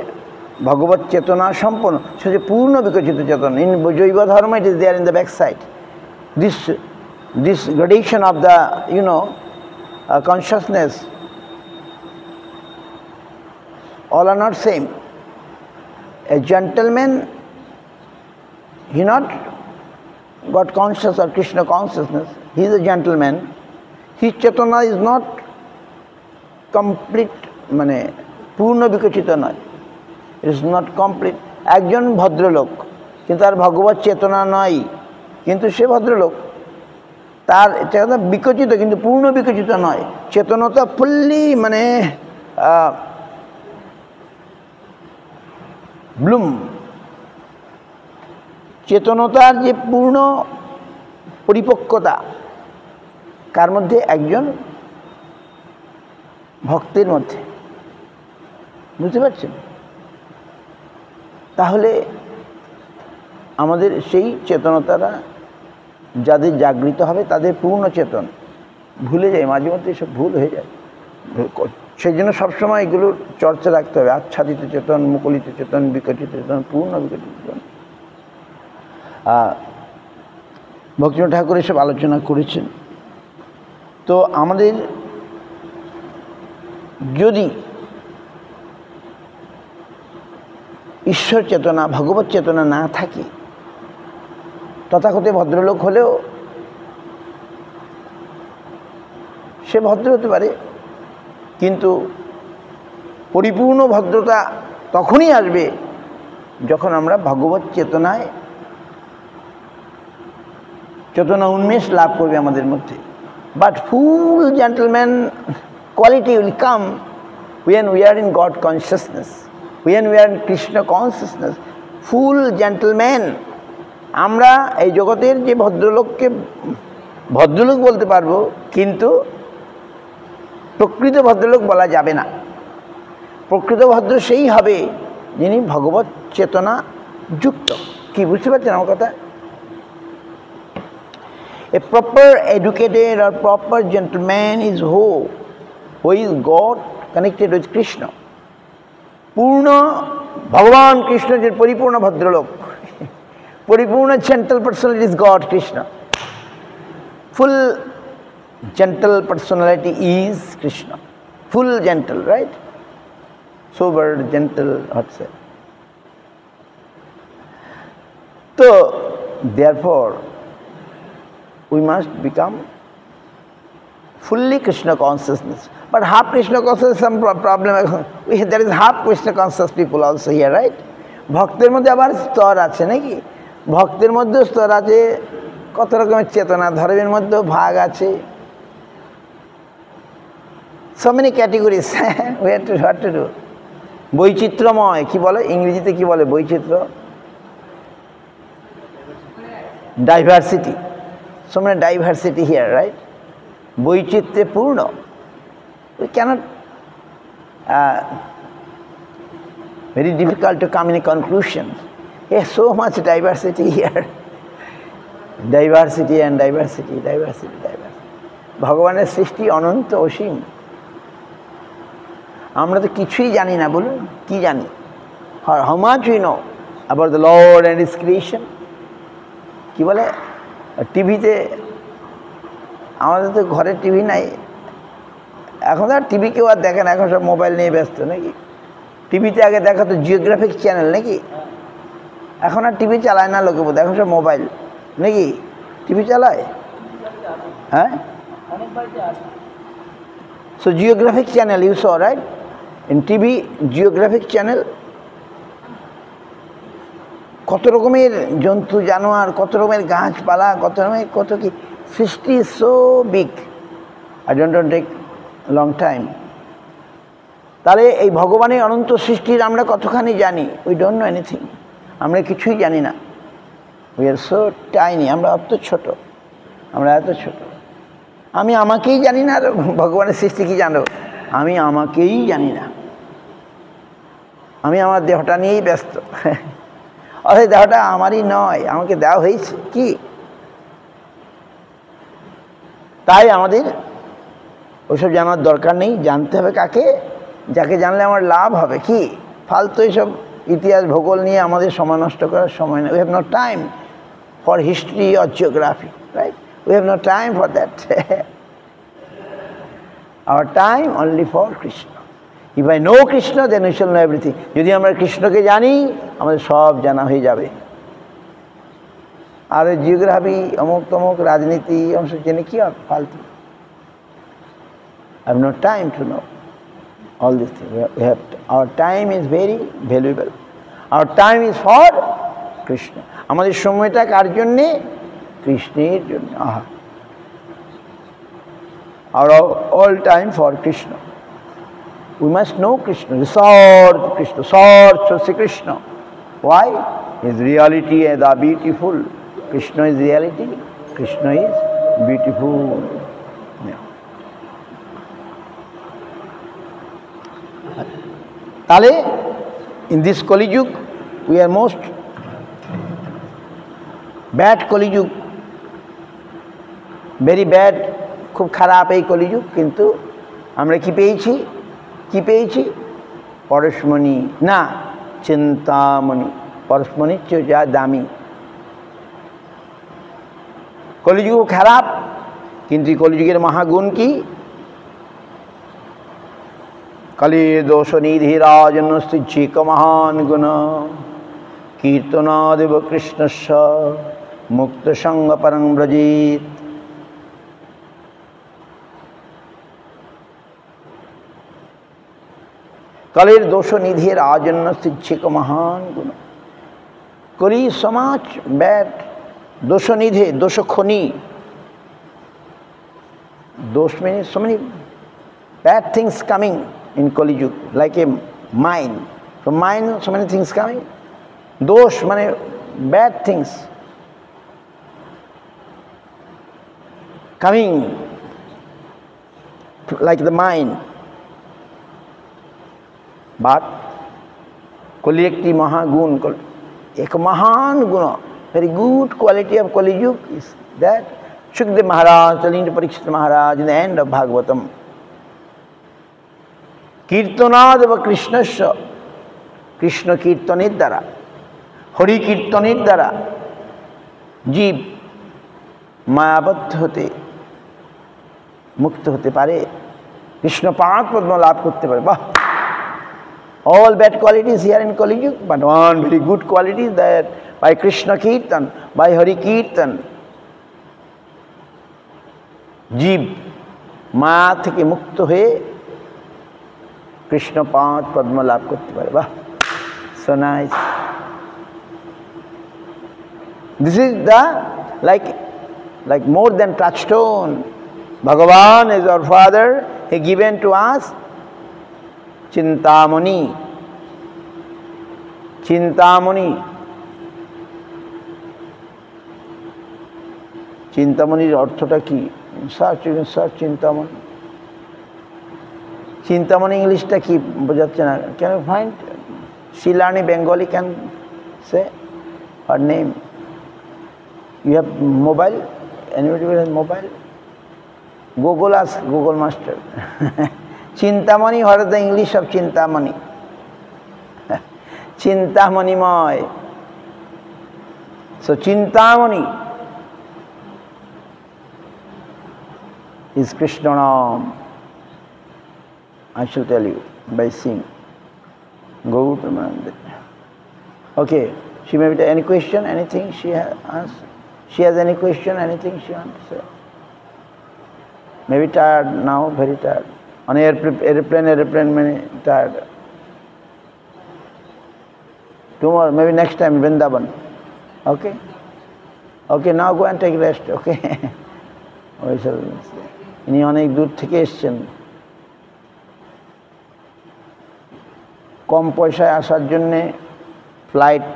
ভগবত চেতনা সম্পন্ন, সে যে পূর্ণ বিকশিত চেতন। In Jaiva Dharma it is there in the back side. This gradation of the consciousness, all are not same. A gentleman, he not got conscious of Krishna consciousness, he is a gentleman. His chetana is not complete, মানে পূর্ণ বিকশিত নয়, it is not complete. একজন ভদ্রলোক কিন্তু তার ভগবত চেতনা নয়, কিন্তু সে ভদ্রলোক, তার চেতনা বিকশিত কিন্তু পূর্ণ বিকশিত নয়। চেতনতা ফুল্লি মানে ব্লুম, চেতনতার যে পূর্ণ পরিপক্কতা কার মধ্যে? একজন ভক্তের মধ্যে। বুঝতে পারছেন? তাহলে আমাদের সেই চেতনতারা যাদের জাগৃত হবে তাদের পূর্ণ চেতন। ভুলে যায় মাঝে মধ্যে, সব ভুল হয়ে যায়। সেই জন্য সবসময় এগুলোর চর্চা রাখতে হবে। আচ্ছাদিত চেতন, মুকুলিত চেতন, বিকশিত চেতন, পূর্ণ বিকশিত চেতন। ভক্তিবিনোদ ঠাকুর এসব আলোচনা করেছেন। তো আমাদের যদি ঈশ্বর চেতনা, ভগবত চেতনা না থাকে, তথাকথিত ভদ্রলোক হলেও সে ভদ্র হতে পারে, কিন্তু পরিপূর্ণ ভদ্রতা তখনই আসবে যখন আমরা ভগবত চেতনায় চেতনা উন্মেষ লাভ করবে আমাদের মধ্যে। But full gentleman quality will come when we are in God consciousness, when we are in Krishna consciousness. Full gentleman, আমরা এই জগতের যে ভদ্রলোককে ভদ্রলোক বলতে পারবো, কিন্তু প্রকৃত ভদ্রলোক বলা যাবে না। প্রকৃত ভদ্র সেই হবে যিনি ভগবত চেতনা যুক্ত। কি বুঝতে পারছেন আমার কথা? A proper educated or proper gentleman is who is God connected with Krishna. পূর্ণ ভগবান কৃষ্ণ যে পরিপূর্ণ ভদ্রলোক, পরিপূর্ণ gentle personality is god Krishna. Full gentle personality is Krishna. Full gentle, right? Sober, gentle, what's it? So, therefore, we must become fully Krishna consciousness. But half Krishna consciousness, some problem. There is half Krishna conscious people also here, right? ভক্তের মধ্যে আবার স্তর আছে নাকি? ভক্তের মধ্যে স্তর আছে, কত রকমের চেতনা, ধর্মের মধ্যেও ভাগ আছে। So many categories. We have to what to do. বৈচিত্র্যময়, কি বলে ইংরেজিতে, কি বলে বৈচিত্র্য? Diversity. So many diversity here, right? বৈচিত্র্যে পূর্ণ। We cannot, very difficult to come in a conclusion. There's so much diversity here. Diversity and diversity, diversity, diversity. ভগবানের সৃষ্টি অনন্ত অসীম। আমরা তো কিছুই জানি না, বলুন কি জানি? How much we know about the Lord and His creation? কি বলে টিভিতে, আমাদের তো ঘরে টিভি নাই এখন, আর টিভি কেউ আর দেখে না, এখন সব মোবাইল নিয়ে ব্যস্ত নাকি? টিভিতে আগে দেখা তো জিওগ্রাফিক চ্যানেল নাকি, এখন আর টিভি চালায় না লোকে, বোধ এখন সব মোবাইল নাকি? টিভি চালায়? হ্যাঁ, so geographic channel you saw, right? In TV geographic channel, কত রকমের জন্তু জানোয়ার, কত রকমের গাছপালা, কত রকমের কত কি সৃষ্টি, so big. I don't take long time. তাহলে এই ভগবানের অনন্ত সৃষ্টির আমরা কতখানি জানি? We don't know anything. আমরা কিছুই জানি না। উই আর সো টাইনি, আমরা অত ছোট, আমরা এত ছোট। আমি আমাকেই জানি না, আর ভগবানের সৃষ্টি কি জানো? আমি আমাকেই জানি না। আমি আমার দেহটা নিয়েই ব্যস্ত। অথচ দেহটা আমারই নয়, আমাকে দেওয়া হয়েছে কি? তাই আমাদের ওইসব জানার দরকার নেই। জানতে হবে কাকে? যাকে জানলে আমার লাভ হবে। কি ফালতু এইসব ইতিহাস ভূগোল নিয়ে আমাদের সময় নষ্ট করার সময় নেই। We have no time for history or geography, right? We have no time for that. Our time only for Krishna. If I know Krishna then we shall know everything. যদি আমরা কৃষ্ণকে জানি, আমাদের সব জানা হয়ে যাবে। আর ওই জিওগ্রাফি, অমুক তমুক, রাজনীতি অংশ জেনে কি হবে? ফালতু। I have no time to know all these things. Our time is very valuable. Our time is for Krishna. আমাদের সময়টা কার জন্যে? কৃষ্ণের জন্য। All time for Krishna. We must know Krishna. Resort to Krishna. Search to see Krishna. Why? His reality is beautiful. Krishna is reality. Krishna is beautiful. Yeah. তাহলে in this Kali Yuga we are most bad Kali Yuga, very bad, খুব খারাপ এই Kali Yuga। কিন্তু আমরা কি পেয়েছি? কি পেয়েছি? পরশমণি, না চিন্তামণি। পরশমণির চেয়ে যা দামি। Kali Yuga খারাপ, কিন্তু Kali Yugaর মহাগুণ কি? कली दोष निधि राजन सिक महान गुण कीर्तनादेव कृष्णस्य मुक्त संग परं व्रजेत। कलिर दोष निधि राजन सिक महान गुण। कली समाज बैड, दोष निधि, दोष खनि। दोष means so many bad things coming in Kali Yuga, like a mine. From mine, so many things coming. Dosh, mane bad things coming, like the mine. But Kali ekti mahagun, ek mahan guna, very good quality of Kali Yuga is that Shukdev Maharaj telling to Parikshit Maharaj in the end of Bhagavatam, Kirtanadev Krishnasya Krishna কীর্তনের দ্বারা, হরি কীর্তনের দ্বারা জীব মায়াবদ্ধ হতে মুক্ত হতে পারে, কৃষ্ণ পাদ পদ্ম লাভ করতে পারে। বাহ! All bad qualities here in Kali Yuga, but one very good quality is that by Krishna Kirtan, by Hari Kirtan, জীব মায়া থেকে মুক্ত হয়ে কৃষ্ণ পাদ পদ্ম লাভ করতে পারে। বাহ! So nice. This is the like more than touchstone. Bhagavan is our Father. He given to us Chintamani. Chintamani. চিন্তামণির অর্থটা কি? সার্চ চিন্তামণি। চিন্তামণি ইংলিশটা কি বোঝাচ্ছে না? ক্যান ইউ ফাইন্ড শিলানি Bengali can say her name? You have mobile? Anybody has mobile? Google, ask Google Master. Chintamani, what is the English of Chintamani? Chintamani-moy. So Chintamani is Krishna Nam. I shall tell you by seeing. Go to Mandir. Okay, she may be any question, anything she has asked. She has any question, anything she wants to say. Maybe tired now, very tired. On airplane, many tired. Tomorrow, maybe next time, Vrindavan. Okay? Okay, now go and take rest, okay? ইনি অনেক দূর থেকে এসছেন, কম পয়সায় আসার জন্যে flight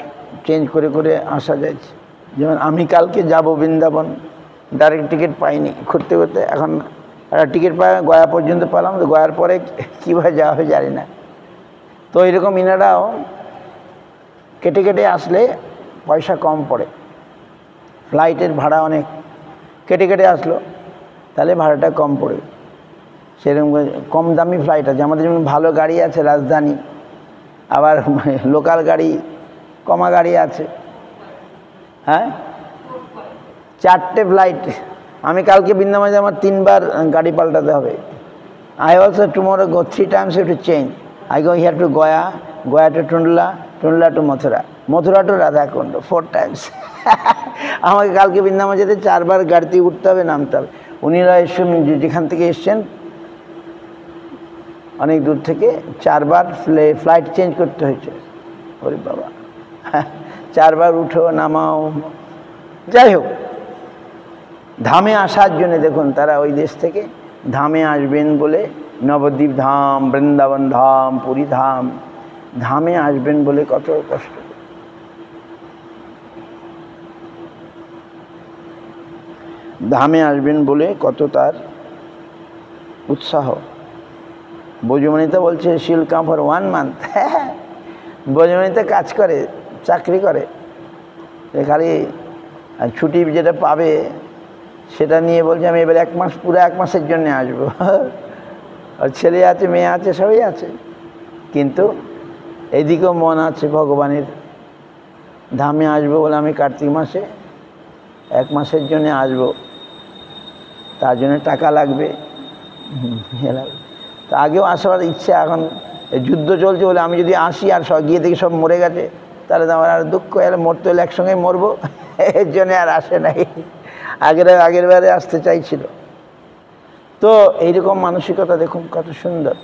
change করে করে আসা যাচ্ছে। যেমন আমি কালকে যাব বৃন্দাবন, ডাইরেক্ট টিকিট পাইনি, ঘুরতে ঘুরতে এখন একটা টিকিট পাই, গয়া পর্যন্ত পেলাম, তো গয়ার পরে কীভাবে যাওয়া হবে জানি না। তো এরকম ইনারাও কেটে কেটে আসলে পয়সা কম পড়ে, ফ্লাইটের ভাড়া অনেক, কেটে কেটে আসলো তাহলে ভাড়াটা কম পড়ে। সেরকম কম দামি ফ্লাইট আছে, আমাদের যেমন ভালো গাড়ি আছে রাজধানী, আবার লোকাল গাড়ি কমা গাড়ি আছে। হ্যাঁ, 4টে ফ্লাইট। আমি কালকে বৃন্দাবনে আমার 3বার গাড়ি পাল্টাতে হবে। I also tomorrow go 3 times have to change. I go here to Goa, Goa to Tundla, Tundla to Mathura, Mathura to Radhakund, 4 times. আমাকে কালকে বৃন্দাবন যেতে 4বার গাড়িতে উঠতে হবে, নামতে হবে। উনিরা এসে যেখান থেকে এসছেন অনেক দূর থেকে, 4বার ফ্লাইট চেঞ্জ করতে হয়েছে। ওরে বাবা, 4বার উঠো নামাও। যাই হোক, ধামে আসার জন্য দেখুন তারা ওই দেশ থেকে ধামে আসবেন বলে, নবদ্বীপ ধাম, বৃন্দাবন ধাম, পুরী ধাম, ধামে আসবেন বলে কত কষ্ট। ধামে আসবেন বলে কত তার উৎসাহ। বজমণিতা বলছে শিল কাম ফর 1 month। বজমণিতা কাজ করে, চাকরি করে, খালি ছুটি যেটা পাবে সেটা নিয়ে বলছে আমি এবার 1 মাস, পুরো 1 মাসের জন্য আসবো। আর ছেলে আছে, মেয়ে আছে, সবই আছে, কিন্তু এদিকেও মন আছে ভগবানের। ধামে আসবো বলে আমি কার্তিক মাসে 1 মাসের জন্য আসবো, তার জন্য টাকা লাগবে। তা আগেও আসার ইচ্ছা, এখন যুদ্ধ চলছে বলে আমি যদি আসি আর সব গিয়ে দেখি সব মরে গেছে, তাহলে তো আমার আর দুঃখ, এলে মরতে হলে একসঙ্গেই মরবো, এর জন্যে আর আসে নাই। আগের বারে আসতে চাইছিল। তো এইরকম মানসিকতা দেখুন কত সুন্দর।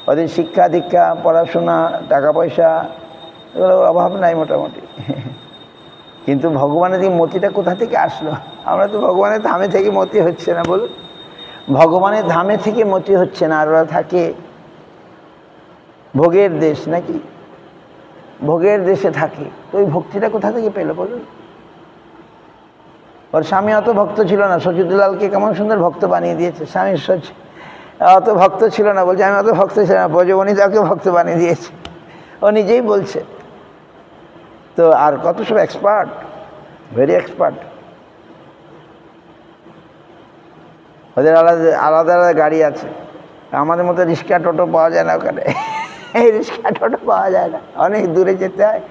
ওদের শিক্ষা দীক্ষা, পড়াশোনা, টাকা পয়সা এগুলোর অভাব নাই মোটামুটি, কিন্তু ভগবানের এই মতিটা কোথা থেকে আসলো? আমরা তো ভগবানের ধামে থেকে মতি হচ্ছে না, বলুন। ভগবানের ধামে থেকে মতি হচ্ছে না, আর ওরা থাকে ভোগের দেশ, নাকি ভোগের দেশে থাকে। তো ওই ভক্তিটা কোথা থেকে পেল বলুন? ওর স্বামী অত ভক্ত ছিল না, সচিদুলালকে কেমন সুন্দর ভক্ত বানিয়ে দিয়েছে। স্বামী অত ভক্ত ছিল না, বলছে আমি অত ভক্ত ছিল না, ব্রজবনিতাকে ভক্ত বানিয়ে দিয়েছে, ও নিজেই বলছে। তো আর কত সব এক্সপার্ট, ভেরি এক্সপার্ট। ওদের আলাদা আলাদা গাড়ি আছে, আমাদের মতো রিক্সা টোটো পাওয়া যায় না ওখানে। এই রিক্সা টোটো পাওয়া যায় না, অনেক দূরে যেতে হয়।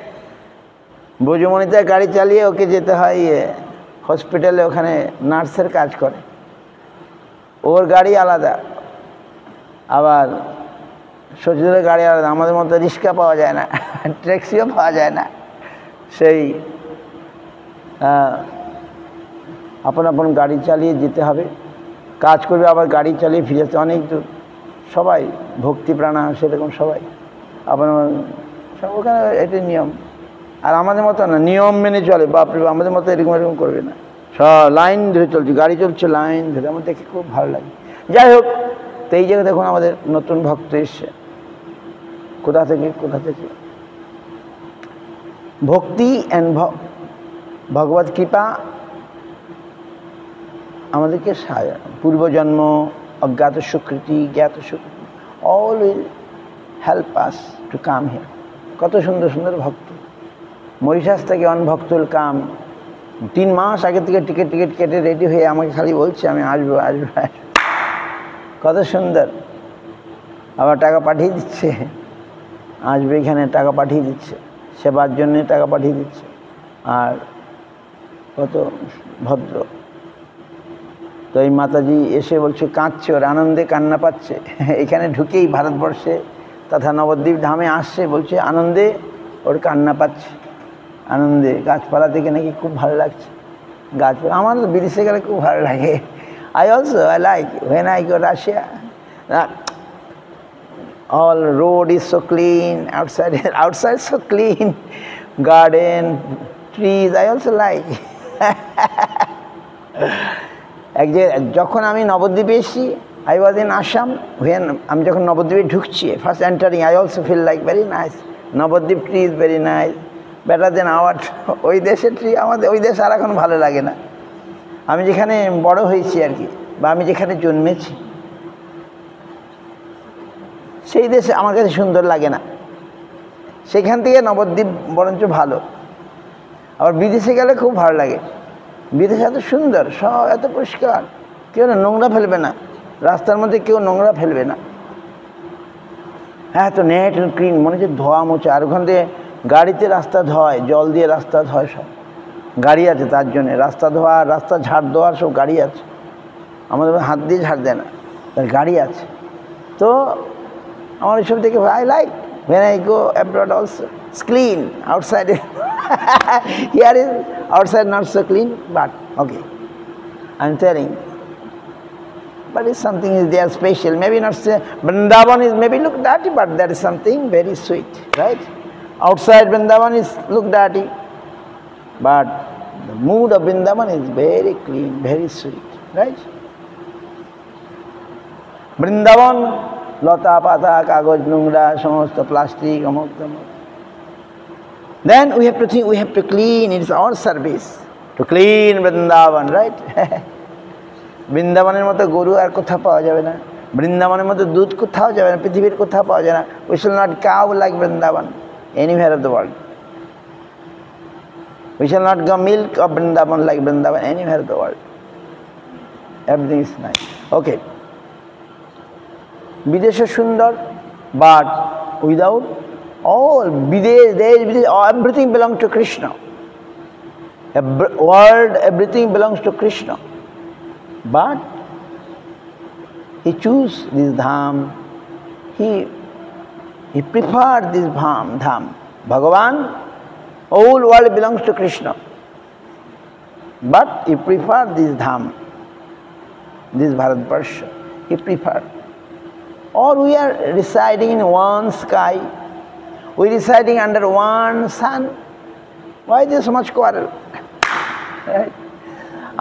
ব্রজমণিতে গাড়ি চালিয়ে ওকে যেতে হয় হসপিটালে, ওখানে নার্সের কাজ করে, ওর গাড়ি আলাদা, আবার সচিবের গাড়ি আলাদা। আমাদের মতো রিক্সা পাওয়া যায় না, ট্যাক্সিও পাওয়া যায় না, সেই আপন আপন গাড়ি চালিয়ে যেতে হবে, কাজ করবে, আবার গাড়ি চালিয়ে ফিরে আসতে অনেক দূর। সবাই ভক্তিপ্রাণা সেরকম সবাই আপন সব ওখানে, এটাই নিয়ম। আর আমাদের মতো না, নিয়ম মেনে চলে, বাপরে আমাদের মতো এরকম এরকম করবে না, সব লাইন ধরে চলছে, গাড়ি চলছে লাইন ধরে, আমার দেখে খুব ভালো লাগে। যাই হোক, তো এই জায়গায় দেখুন আমাদের নতুন ভক্ত এসছে, কোথা থেকে কোথা থেকে। ভক্তি অ্যান্ড ভগবত কৃপা আমাদেরকে পূর্বজন্ম, অজ্ঞাত স্বীকৃতি, জ্ঞাত স্বীকৃতি, all will help us to come here. কত সুন্দর সুন্দর ভক্ত, মরিশাস থেকে অনভক্তুল কাম, 3 মাস আগে থেকে টিকিট কেটে রেডি হয়ে আমাকে খালি বলছে আমি আসবো আসবো আসবো, কত সুন্দর। আবার টাকা পাঠিয়ে দিচ্ছে, আসবে এখানে, টাকা পাঠিয়ে দিচ্ছে, সেবার জন্যে টাকা পাঠিয়ে দিচ্ছে, আর কত ভদ্র। তো এই মাতাজি এসে বলছে, কাঁদছে, ওর আনন্দে কান্না পাচ্ছে, এখানে ঢুকেই ভারতবর্ষে তথা নবদ্বীপ ধামে আসছে, বলছে আনন্দে ওর কান্না পাচ্ছে, আনন্দে। গাছপালা থেকে নাকি খুব ভালো লাগছে, গাছপালা। আমার বিদেশে গেলে খুব ভালো লাগে, I like when I go Russia, all road is so clean, outside so clean, garden, trees, I also like. যখন আমি নবদ্বীপে এসেছি, I was in Assam, আমি যখন নবদ্বীপে ঢুকছি, first entering, I also feel like very nice. Nabadwip tree is very nice, better than our. ওই দেশের ট্রি আমাদের ওই দেশ আর এখন ভালো লাগে না। আমি যেখানে বড় হয়েছি আর কি, বা আমি যেখানে জন্মেছি, সেই দেশে আমার কাছে সুন্দর লাগে না, সেখান থেকে নবদ্বীপ বরঞ্চ ভালো। আবার বিদেশে গেলে খুব ভালো লাগে, বিদেশে এত সুন্দর, সব এত পরিষ্কার, কেউ না নোংরা ফেলবে না, রাস্তার মধ্যে কেউ নোংরা ফেলবে না, হ্যাঁ এত নেট অ্যান্ড ক্লিন, মনে হচ্ছে ধোয়া মোছা। আর ওখান থেকে গাড়িতে রাস্তা ধোয়, জল দিয়ে রাস্তা ধোয়, সব গাড়ি আছে তার জন্যে, রাস্তা ধোয়া, রাস্তা ঝাড় দেওয়ার সব গাড়ি আছে, আমাদের হাত দিয়ে ঝাড় দেয় না, তার গাড়ি আছে। তো আমার এইসব দেখে I like, when I go abroad also, it's clean outside. Here is outside not so clean, but okay, I'm telling. But it's something is there special. Maybe not say Vrindavan is maybe look dirty, but there is something very sweet, right? Outside Vrindavan is look dirty, but the mood of Vrindavan is very clean, very sweet, right? Vrindavan, লতা পাতা, কাগজ, নোংরা, সমস্ত plastic, অমুক তমুক। Then we have to think, we have to clean, it's our service to clean Vrindavan, right? বৃন্দাবনের মতো গরু আর কোথাও পাওয়া যাবে না, বৃন্দাবনের মতো দুধ কোথাও যাবে না, পৃথিবীর কোথাও পাওয়া যায় না। We shall not cow like Vrindavan anywhere of the world. We shall not go milk of Vrindavan like Vrindavan anywhere of the world. Everything is nice. Okay. বিদেশে সুন্দর, but without all বিদেশ, everything belongs to Krishna. World, everything belongs to Krishna. But he chose this dham, he preferred this dham. Bhagavan, whole world belongs to Krishna, but he preferred this dham, this Bharatvarsha, he preferred. Or we are residing in one sky, we are residing under one sun. Why there so much quarrel? Right?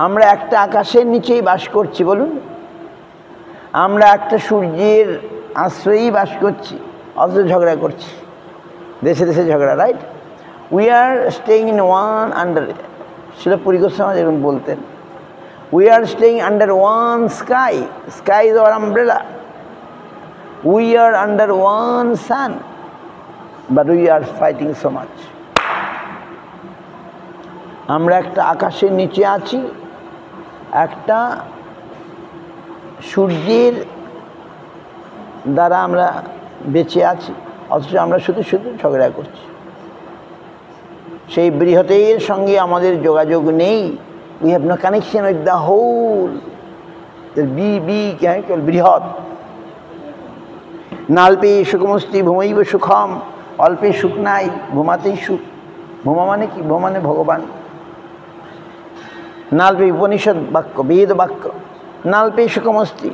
আমরা একটা আকাশের নিচেই বাস করছি, বলুন, আমরা একটা সূর্যের আশ্রয়েই বাস করছি, অথচ ঝগড়া করছি, দেশে দেশে ঝগড়া, right? We are staying in one under, Shil Puri Goswami যেরকম বলতেন, we are staying under one sky, sky is our umbrella, we are under one sun, but we are fighting so much. আমরা একটা আকাশের নিচে আছি, একটা সূর্যের দ্বারা আমরা বেঁচে আছি, অথচ আমরা শুধু শুধু ঝগড়া করছি। সেই বৃহতের সঙ্গে আমাদের যোগাযোগ নেই। We have no connection with the whole. বৃহৎ। নাল্পে সুখমস্তি ভূমৈব সুখম, অল্পে সুখ নাই ভূমাতেই সুখ। ভূমা মানে কি? ভূমা মানে ভগবান। নাল্পে উপনিষদ বাক্য, বেদ বাক্য। নাল্পে সুখমস্তি,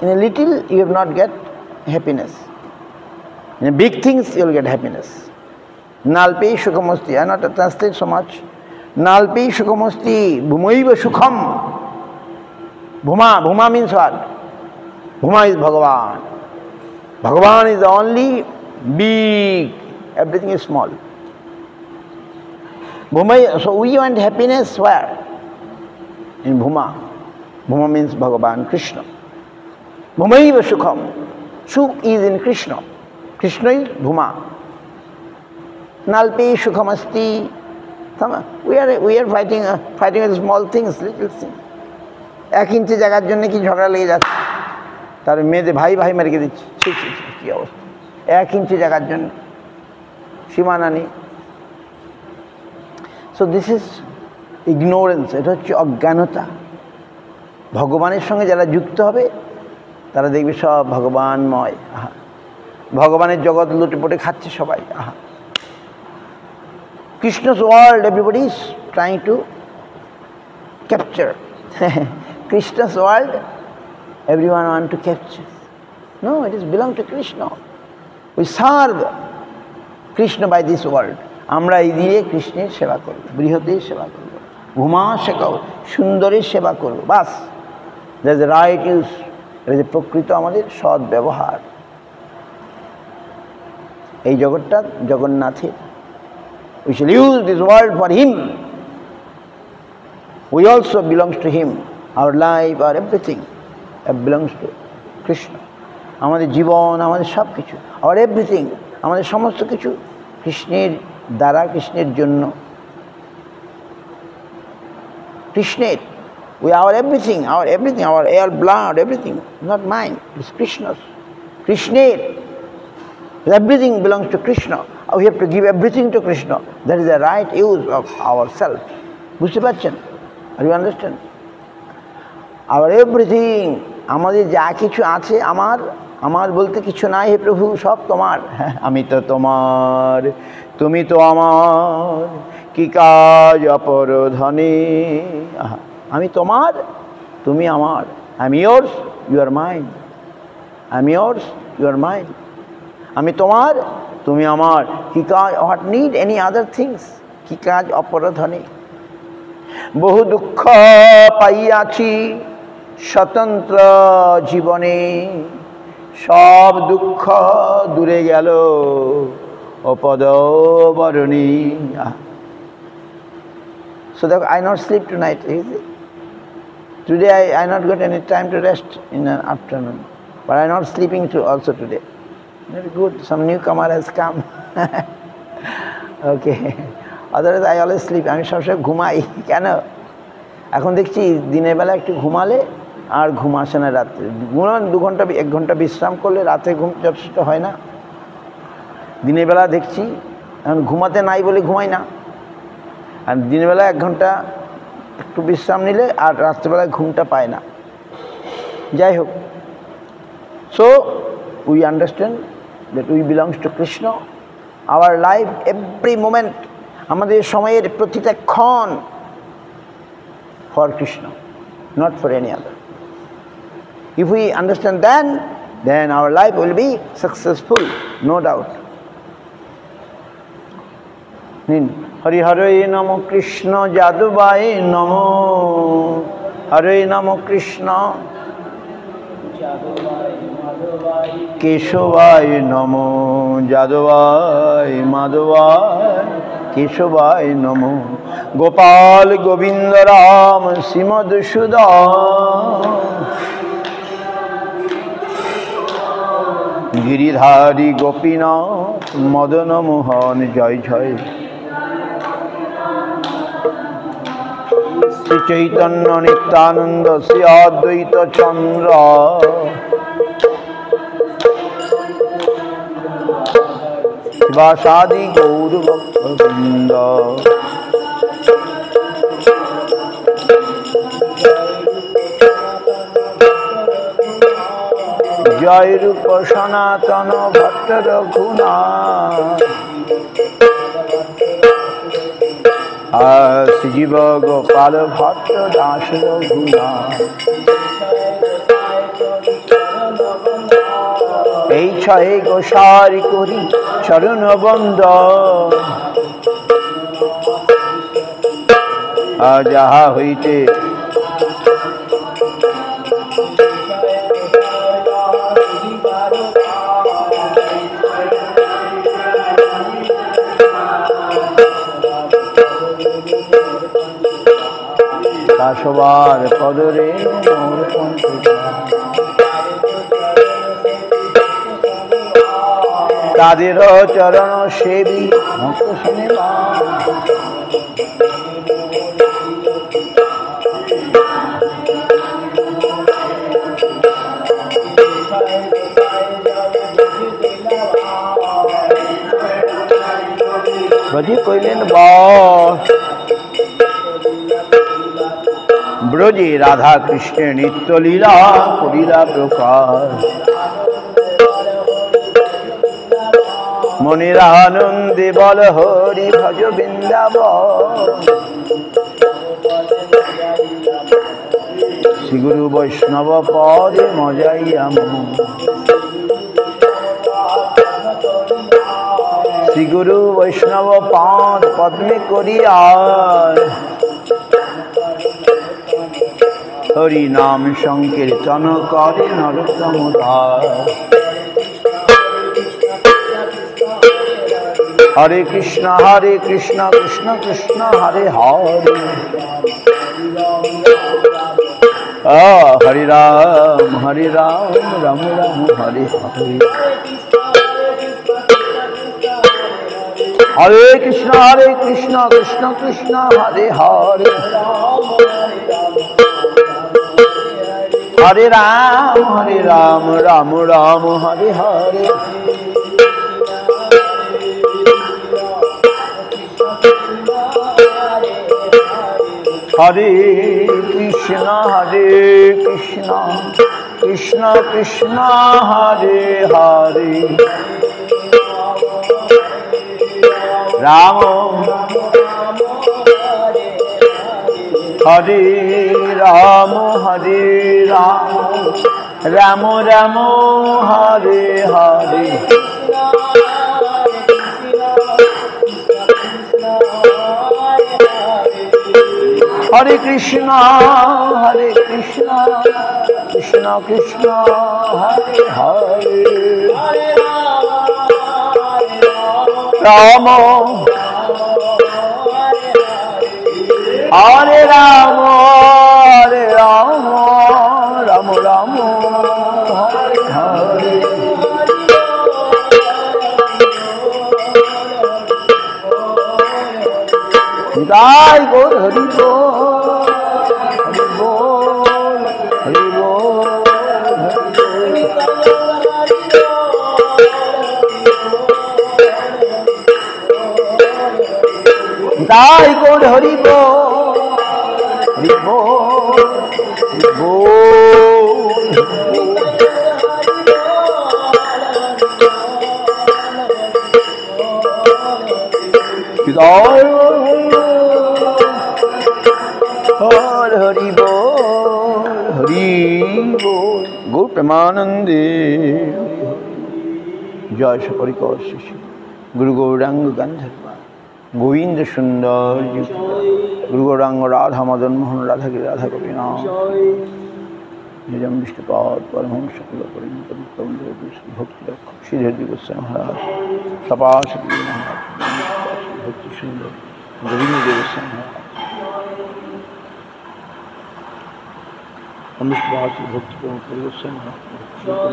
in a little you have not get happiness, in a big things you will get happiness. Nalpe sukhamasti, I not translate so much. Nalpe sukhamasti bhumaiva sukham. Bhuma means what? Bhuma is Bhagavan. Bhagavan is the only big, everything is small. So we want happiness where? In Bhuma. Bhuma means Bhagavan, Krishna. Bhumaiva sukham. Sukh is in Krishna. Krishna is Bhuma. Nalpe sukhamasti. We are fighting with small things, little things. 1 ইঞ্চি জায়গার জন্য কি ঝগড়া লেগে যাচ্ছে। তার মেয়েদের ভাই ভাই মেরে দিচ্ছে। কি অবস্থা! 1 ইঞ্চি জায়গার জন্য সীমানা নেই। So this is ignorance. এটা হচ্ছে অজ্ঞানতা। ভগবানের সঙ্গে যারা যুক্ত হবে তারা দেখবে সব ভগবানময়। আহা, ভগবানের জগৎ লুটেপুটে খাচ্ছে সবাই। আহা, Krishna's world everybody is trying to capture. Krishna's world everyone want to capture. No, it is belong to Krishna. We serve Krishna by this world. আমরা এই দিয়ে কৃষ্ণের সেবা করব, বৃহতের সেবা করব, ভূমা শেখাও, সুন্দরের সেবা করব। বাস, that is the right use. এটা যে প্রকৃত আমাদের সৎ ব্যবহার। এই জগৎটা জগন্নাথের। We shall use this world for Him. We also belongs to Him. Our life, our everything belongs to Krishna. আমাদের জীবন, আমাদের সব কিছু, our everything, আমাদের সমস্ত কিছু কৃষ্ণের দ্বারা, কৃষ্ণের জন্য। কৃষ্ণের, our everything, our air, blood, everything, not mine, it's Krishna's. Krishna's. Everything belongs to Krishna. We have to give everything to Krishna. That is the right use of ourselves. বুঝতে পারছেন? Are you understand? Our everything, আমাদের যা কিছু আছে, আমার বলতে কিছু নাই হে প্রভু, সব তোমার। আমি তো তোমার, তুমি তো আমার, কি কাজ অপর ধনে। আমি তোমার, তুমি আমার। I am yours, you are mine. I am yours, you are mine. আমি তোমার, তুমি আমার, কি কাজ, what need any other things, কি কাজ অপর ধনে। বহু দুঃখ পাইয়াছি স্বতন্ত্র জীবনে, সব দুঃখ দূরে গেল অপদ বরণী। So that I not sleep tonight, is it? Today I not got any time to rest in the afternoon, but I not sleeping also today. Very good, some newcomer has come. Okay, otherwise I always sleep. আমি সবসময় ঘুমাই। কেন? এখন দেখছি দিনের বেলা একটু ঘুমালে আর ঘুম আসে না রাত্রে। ঘুমান 2 ঘন্টা 1 ঘন্টা বিশ্রাম করলে রাতে ঘুম যথেষ্ট হয় না। দিনের বেলা দেখছি এখন ঘুমাতে নাই বলে ঘুমাই না, আর দিনের বেলা 1 ঘন্টা একটু বিশ্রাম নিলে আর রাত্রেবেলায় ঘুমটা পায় না। যাই হোক, so we understand that we belongs to Krishna. Our life, every moment, আমাদের সময়ের প্রতিটা ক্ষণ for Krishna, not for any other. If we understand that, then our life will be successful, no doubt. Hari Hare Namo Krishna Jaduvaya Namo. Hare Namo Krishna Keshavaya Namo. Jaduvaya Madhuvaya Keshavaya Namo. Gopal Govinda Ram Simad Sudam. Giridhari Gopinath Madana Mohan Jai Jai. Sri Chaitanya Nityananda Sri Advaita Chandra. শিবাসাদি Gour ভক্তবৃন্দ। জয় রূপ সনাতন ভট্ট রঘুনাথ। শ্রীজীব গোপাল ভট্ট দাস রঘুনাথ। এই ছয়ে grocery করি চরণ বন্দ। যাহা হইতে সবার পদরে মোর পঞ্চদা। তাদের চরণ সেবী ভক্ত শুনেবা। ব্রজে কইলেন বস। ব্রজে রাধা কৃষ্ণের নিত্য লীলা করিলা প্রকাশ। মনিরা আনন্দে বল হরি ভজ বৃন্দাবন। শ্রী গুরু বৈষ্ণব পদে মজাইয়া মন। শ্রী গুরু বৈষ্ণব পাদ পদ্মে করিয়া হরি নাম সংকীর্তন করে নরোত্তম দাস। হরে কৃষ্ণ কৃষ্ণ কৃষ্ণ হরে হরে। হরে রাম রাম রাম হরে হরে। হরে কৃষ্ণ কৃষ্ণ কৃষ্ণ হরে হরে। হরে রাম রাম রাম হরে হরে। হরে কৃষ্ণ কৃষ্ণ কৃষ্ণ হরে হরে। রাম হরে রাম রাম রাম হরে হরে। হরে কৃষ্ণ কৃষ্ণ কৃষ্ণ হরে হরে। রাম হরে রাম রাম রাম হরে হরে। নিতাই গৌর হরি বল হরি বল নিতাই গৌর হরি বল। হরি বল হরি বল। গৌর প্রেমানন্দে। জয় সপরিকর শিশু গুরু গৌরাঙ্গ গান্ধর্ব গোবিন্দ সুন্দর গুরু গৌরাঙ্গ রাধা মদন মোহন রাধা রাধা গোপীনাথ নিজম বিষ্ণুপাদ পরমহংস ভক্তি শ্রীধর গোস্বামী মহারাজ সপাশ মহারাজ ভক্তি সুন্দর গোবিন্দ গোস্বামী মহারাজ ভক্তি গোস্বামী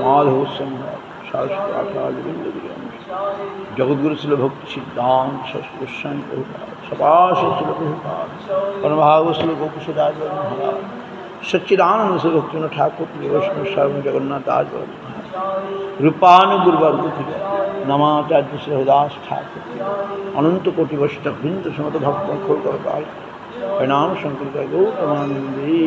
মাধব গোস্বামী জগৎগুরু ছিল ভক্তি সিদ্ধান্ত গোস্বামী প্রভুপাদ সপাশ ছিল প্রভুপাদ পরমভাগ ছিল গোকুশদাস মহারাজ সচ্চিদানন্দ ছিল ভক্তিনাথ ঠাকুর বৈষ্ণব স্বয়ং জগন্নাথ দাস মহারাজ রূপানুগুরবর্গ থেকে নমাচার্য শ্রী হরিদাস ঠাকুর অনন্ত কোটি বৈষ্ণব বৃন্দ সমত ভক্ত খোলকাল প্রণাম শঙ্কর জয় গৌতমানন্দী।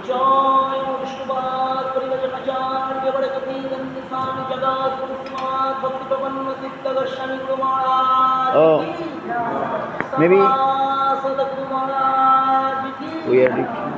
জয় বিষ্ণুবাদ পরিবর্তনাচার্য বড় কবি গন্ধসান জগৎ পুরুষমাদ ভক্তি প্রপন্ন সিদ্ধ Goswami Kumar maybe Sadhguru Maharaj we are